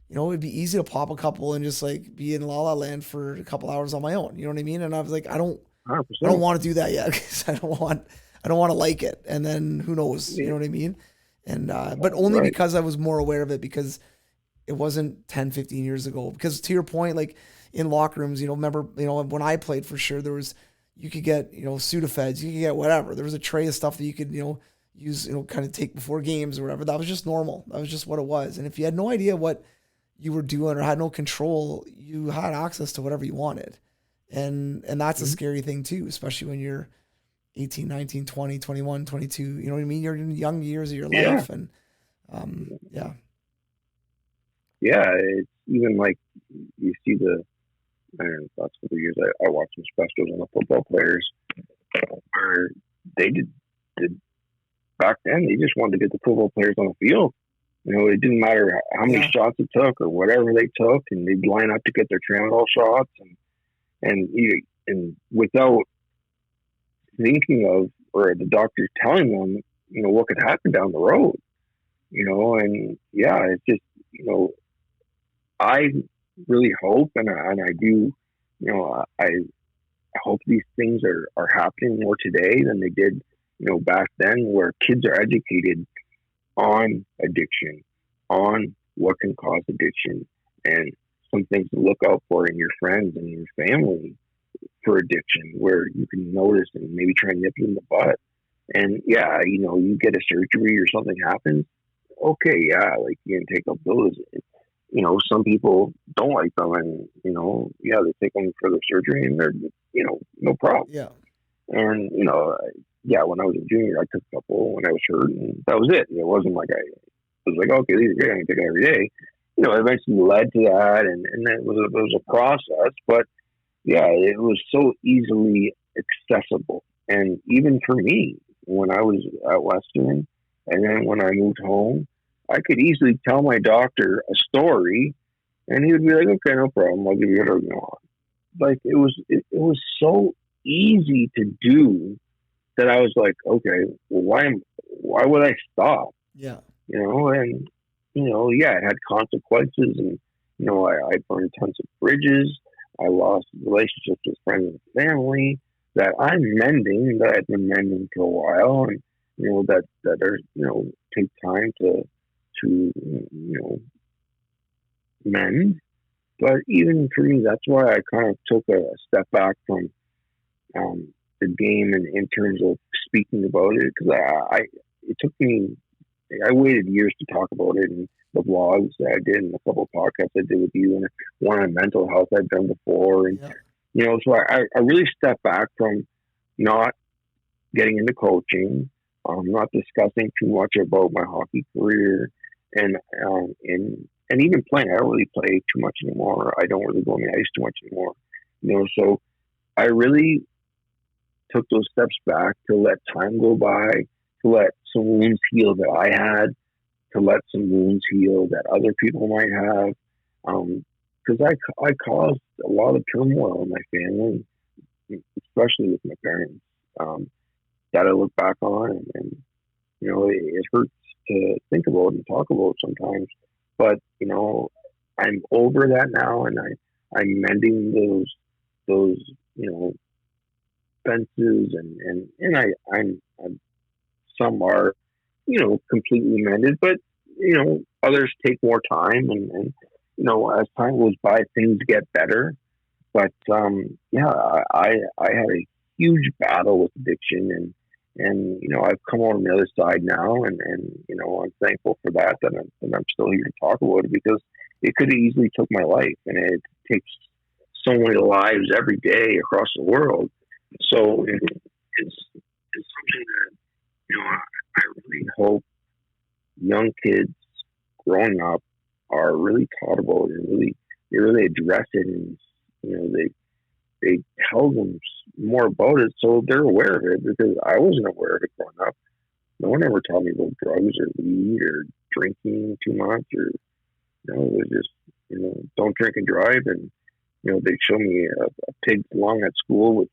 You know, it'd be easy to pop a couple and just like be in La La Land for a couple hours on my own. You know what I mean? And I was like, I don't want to do that yet because I don't want to like it. And then who knows? You know what I mean? And but only because I was more aware of it because it wasn't 10, 15 years ago. Because to your point, like in locker rooms, you know, remember, you know, when I played for sure, there was. You could get, you know, Sudafeds, you could get whatever. There was a tray of stuff that you could, you know, use, you know, kind of take before games or whatever. That was just normal. That was just what it was. And if you had no idea what you were doing or had no control, you had access to whatever you wanted. And that's a scary thing too, especially when you're 18, 19, 20, 21, 22, you know what I mean? You're in the young years of your life. And yeah. Yeah. It's even like you see and the last couple of years, I watched some specials on the football players where they did back then. They just wanted to get the football players on the field. You know, it didn't matter how many shots it took or whatever they took, and they'd line up to get their Tramadol shots, and without thinking of or the doctor telling them, you know, what could happen down the road. You know, and yeah, it's just, you know, I really hope, and I do, you know, I hope these things are happening more today than they did, you know, back then, where kids are educated on addiction, on what can cause addiction, and some things to look out for in your friends and your family for addiction, where you can notice and maybe try and nip it in the butt. And yeah, you know, you get a surgery or something happens, okay, yeah, like you can take up those. You know, some people don't like them, and you know, yeah, they take them for the surgery, and they're, you know, no problem. Yeah. And you know, yeah, when I was a junior, I took a couple when I was hurt, and that was it. It wasn't like I was like, okay, these are great, I can take it every day. You know, it eventually led to that, and then it was a process. But yeah, it was so easily accessible, and even for me, when I was at Western, and then when I moved home. I could easily tell my doctor a story, and he would be like, "Okay, no problem. I'll give you whatever you want." Like it was so easy to do that I was like, "Okay, well, why would I stop?" Yeah, you know, and you know, yeah, it had consequences, and you know, I burned tons of bridges. I lost relationships with friends and family that I'm mending, that I've been mending for a while, and you know, that are, you know, take time to you know, mend. But even for me, that's why I kind of took a step back from the game in terms of speaking about it, because it took me, I waited years to talk about it, and the vlogs that I did and a couple of podcasts I did with you, and one on mental health I've done before, and you know, so I really stepped back from not getting into coaching, not discussing too much about my hockey career. And even playing, I don't really play too much anymore. I don't really go on the ice too much anymore. You know, so I really took those steps back to let time go by, to let some wounds heal that I had, to let some wounds heal that other people might have. Because I caused a lot of turmoil in my family, especially with my parents, that I look back on, and you know, it hurts to think about and talk about sometimes, but you know, I'm over that now, and I'm mending those you know, fences, and I'm some are, you know, completely mended, but you know, others take more time, and you know, as time goes by, things get better. But yeah, I had a huge battle with addiction, and you know, I've come out on the other side now, and you know, I'm thankful for that, and I'm still here to talk about it, because it could have easily took my life, and it takes so many lives every day across the world. So it's something that, you know, I really hope young kids growing up are really taught about it, and they really address it, and you know, they tell them more about it so they're aware of it, because I wasn't aware of it growing up. no one ever taught me about drugs or weed or drinking too much, or it was just don't drink and drive. And they'd show me a pig's lung at school with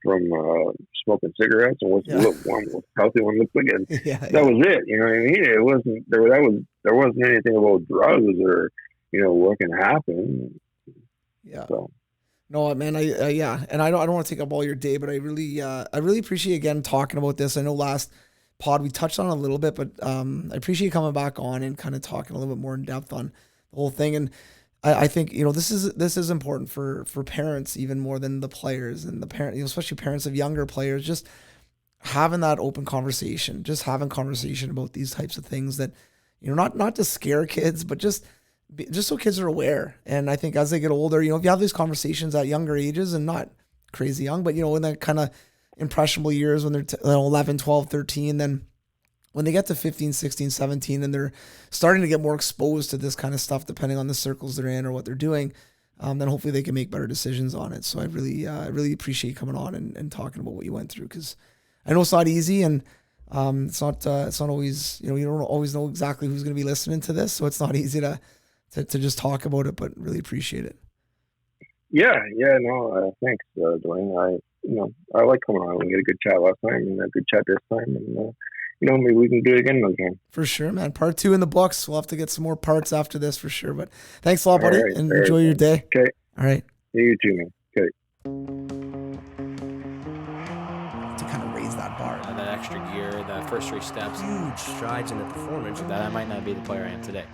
from smoking cigarettes, and what's one healthy one looks like. And that was it. You know what I mean? It wasn't there wasn't anything about drugs or what can happen. Yeah. So. No, man, and I don't want to take up all your day, but I really appreciate again talking about this. I know last pod we touched on it a little bit, but I appreciate you coming back on and kind of talking a little bit more in depth on the whole thing. And I think this is important for parents even more than the players and the parent, especially parents of younger players, just having that open conversation, just having conversation about these types of things that not to scare kids, but just so kids are aware. And I think as they get older, if you have these conversations at younger ages and not crazy young, but in that kind of impressionable years when they're 11, 12, 13, then when they get to 15, 16, 17, and they're starting to get more exposed to this kind of stuff, depending on the circles they're in or what they're doing, then hopefully they can make better decisions on it. So I really appreciate you coming on and talking about what you went through, because I know it's not easy, and it's not always, you don't always know exactly who's going to be listening to this. So it's not easy to just talk about it, but really appreciate it. Thanks, Dwayne. I like coming on. We had a good chat last time and a good chat this time, and maybe we can do it again again. For sure, man. Part 2 in the books. We'll have to get some more parts after this for sure. But thanks a lot, buddy, and enjoy your day. Okay. All right. Yeah, you too, man. Okay. To kind of raise that bar. That extra gear, the first 3 steps. Huge strides in the performance. That I might not be the player I am today.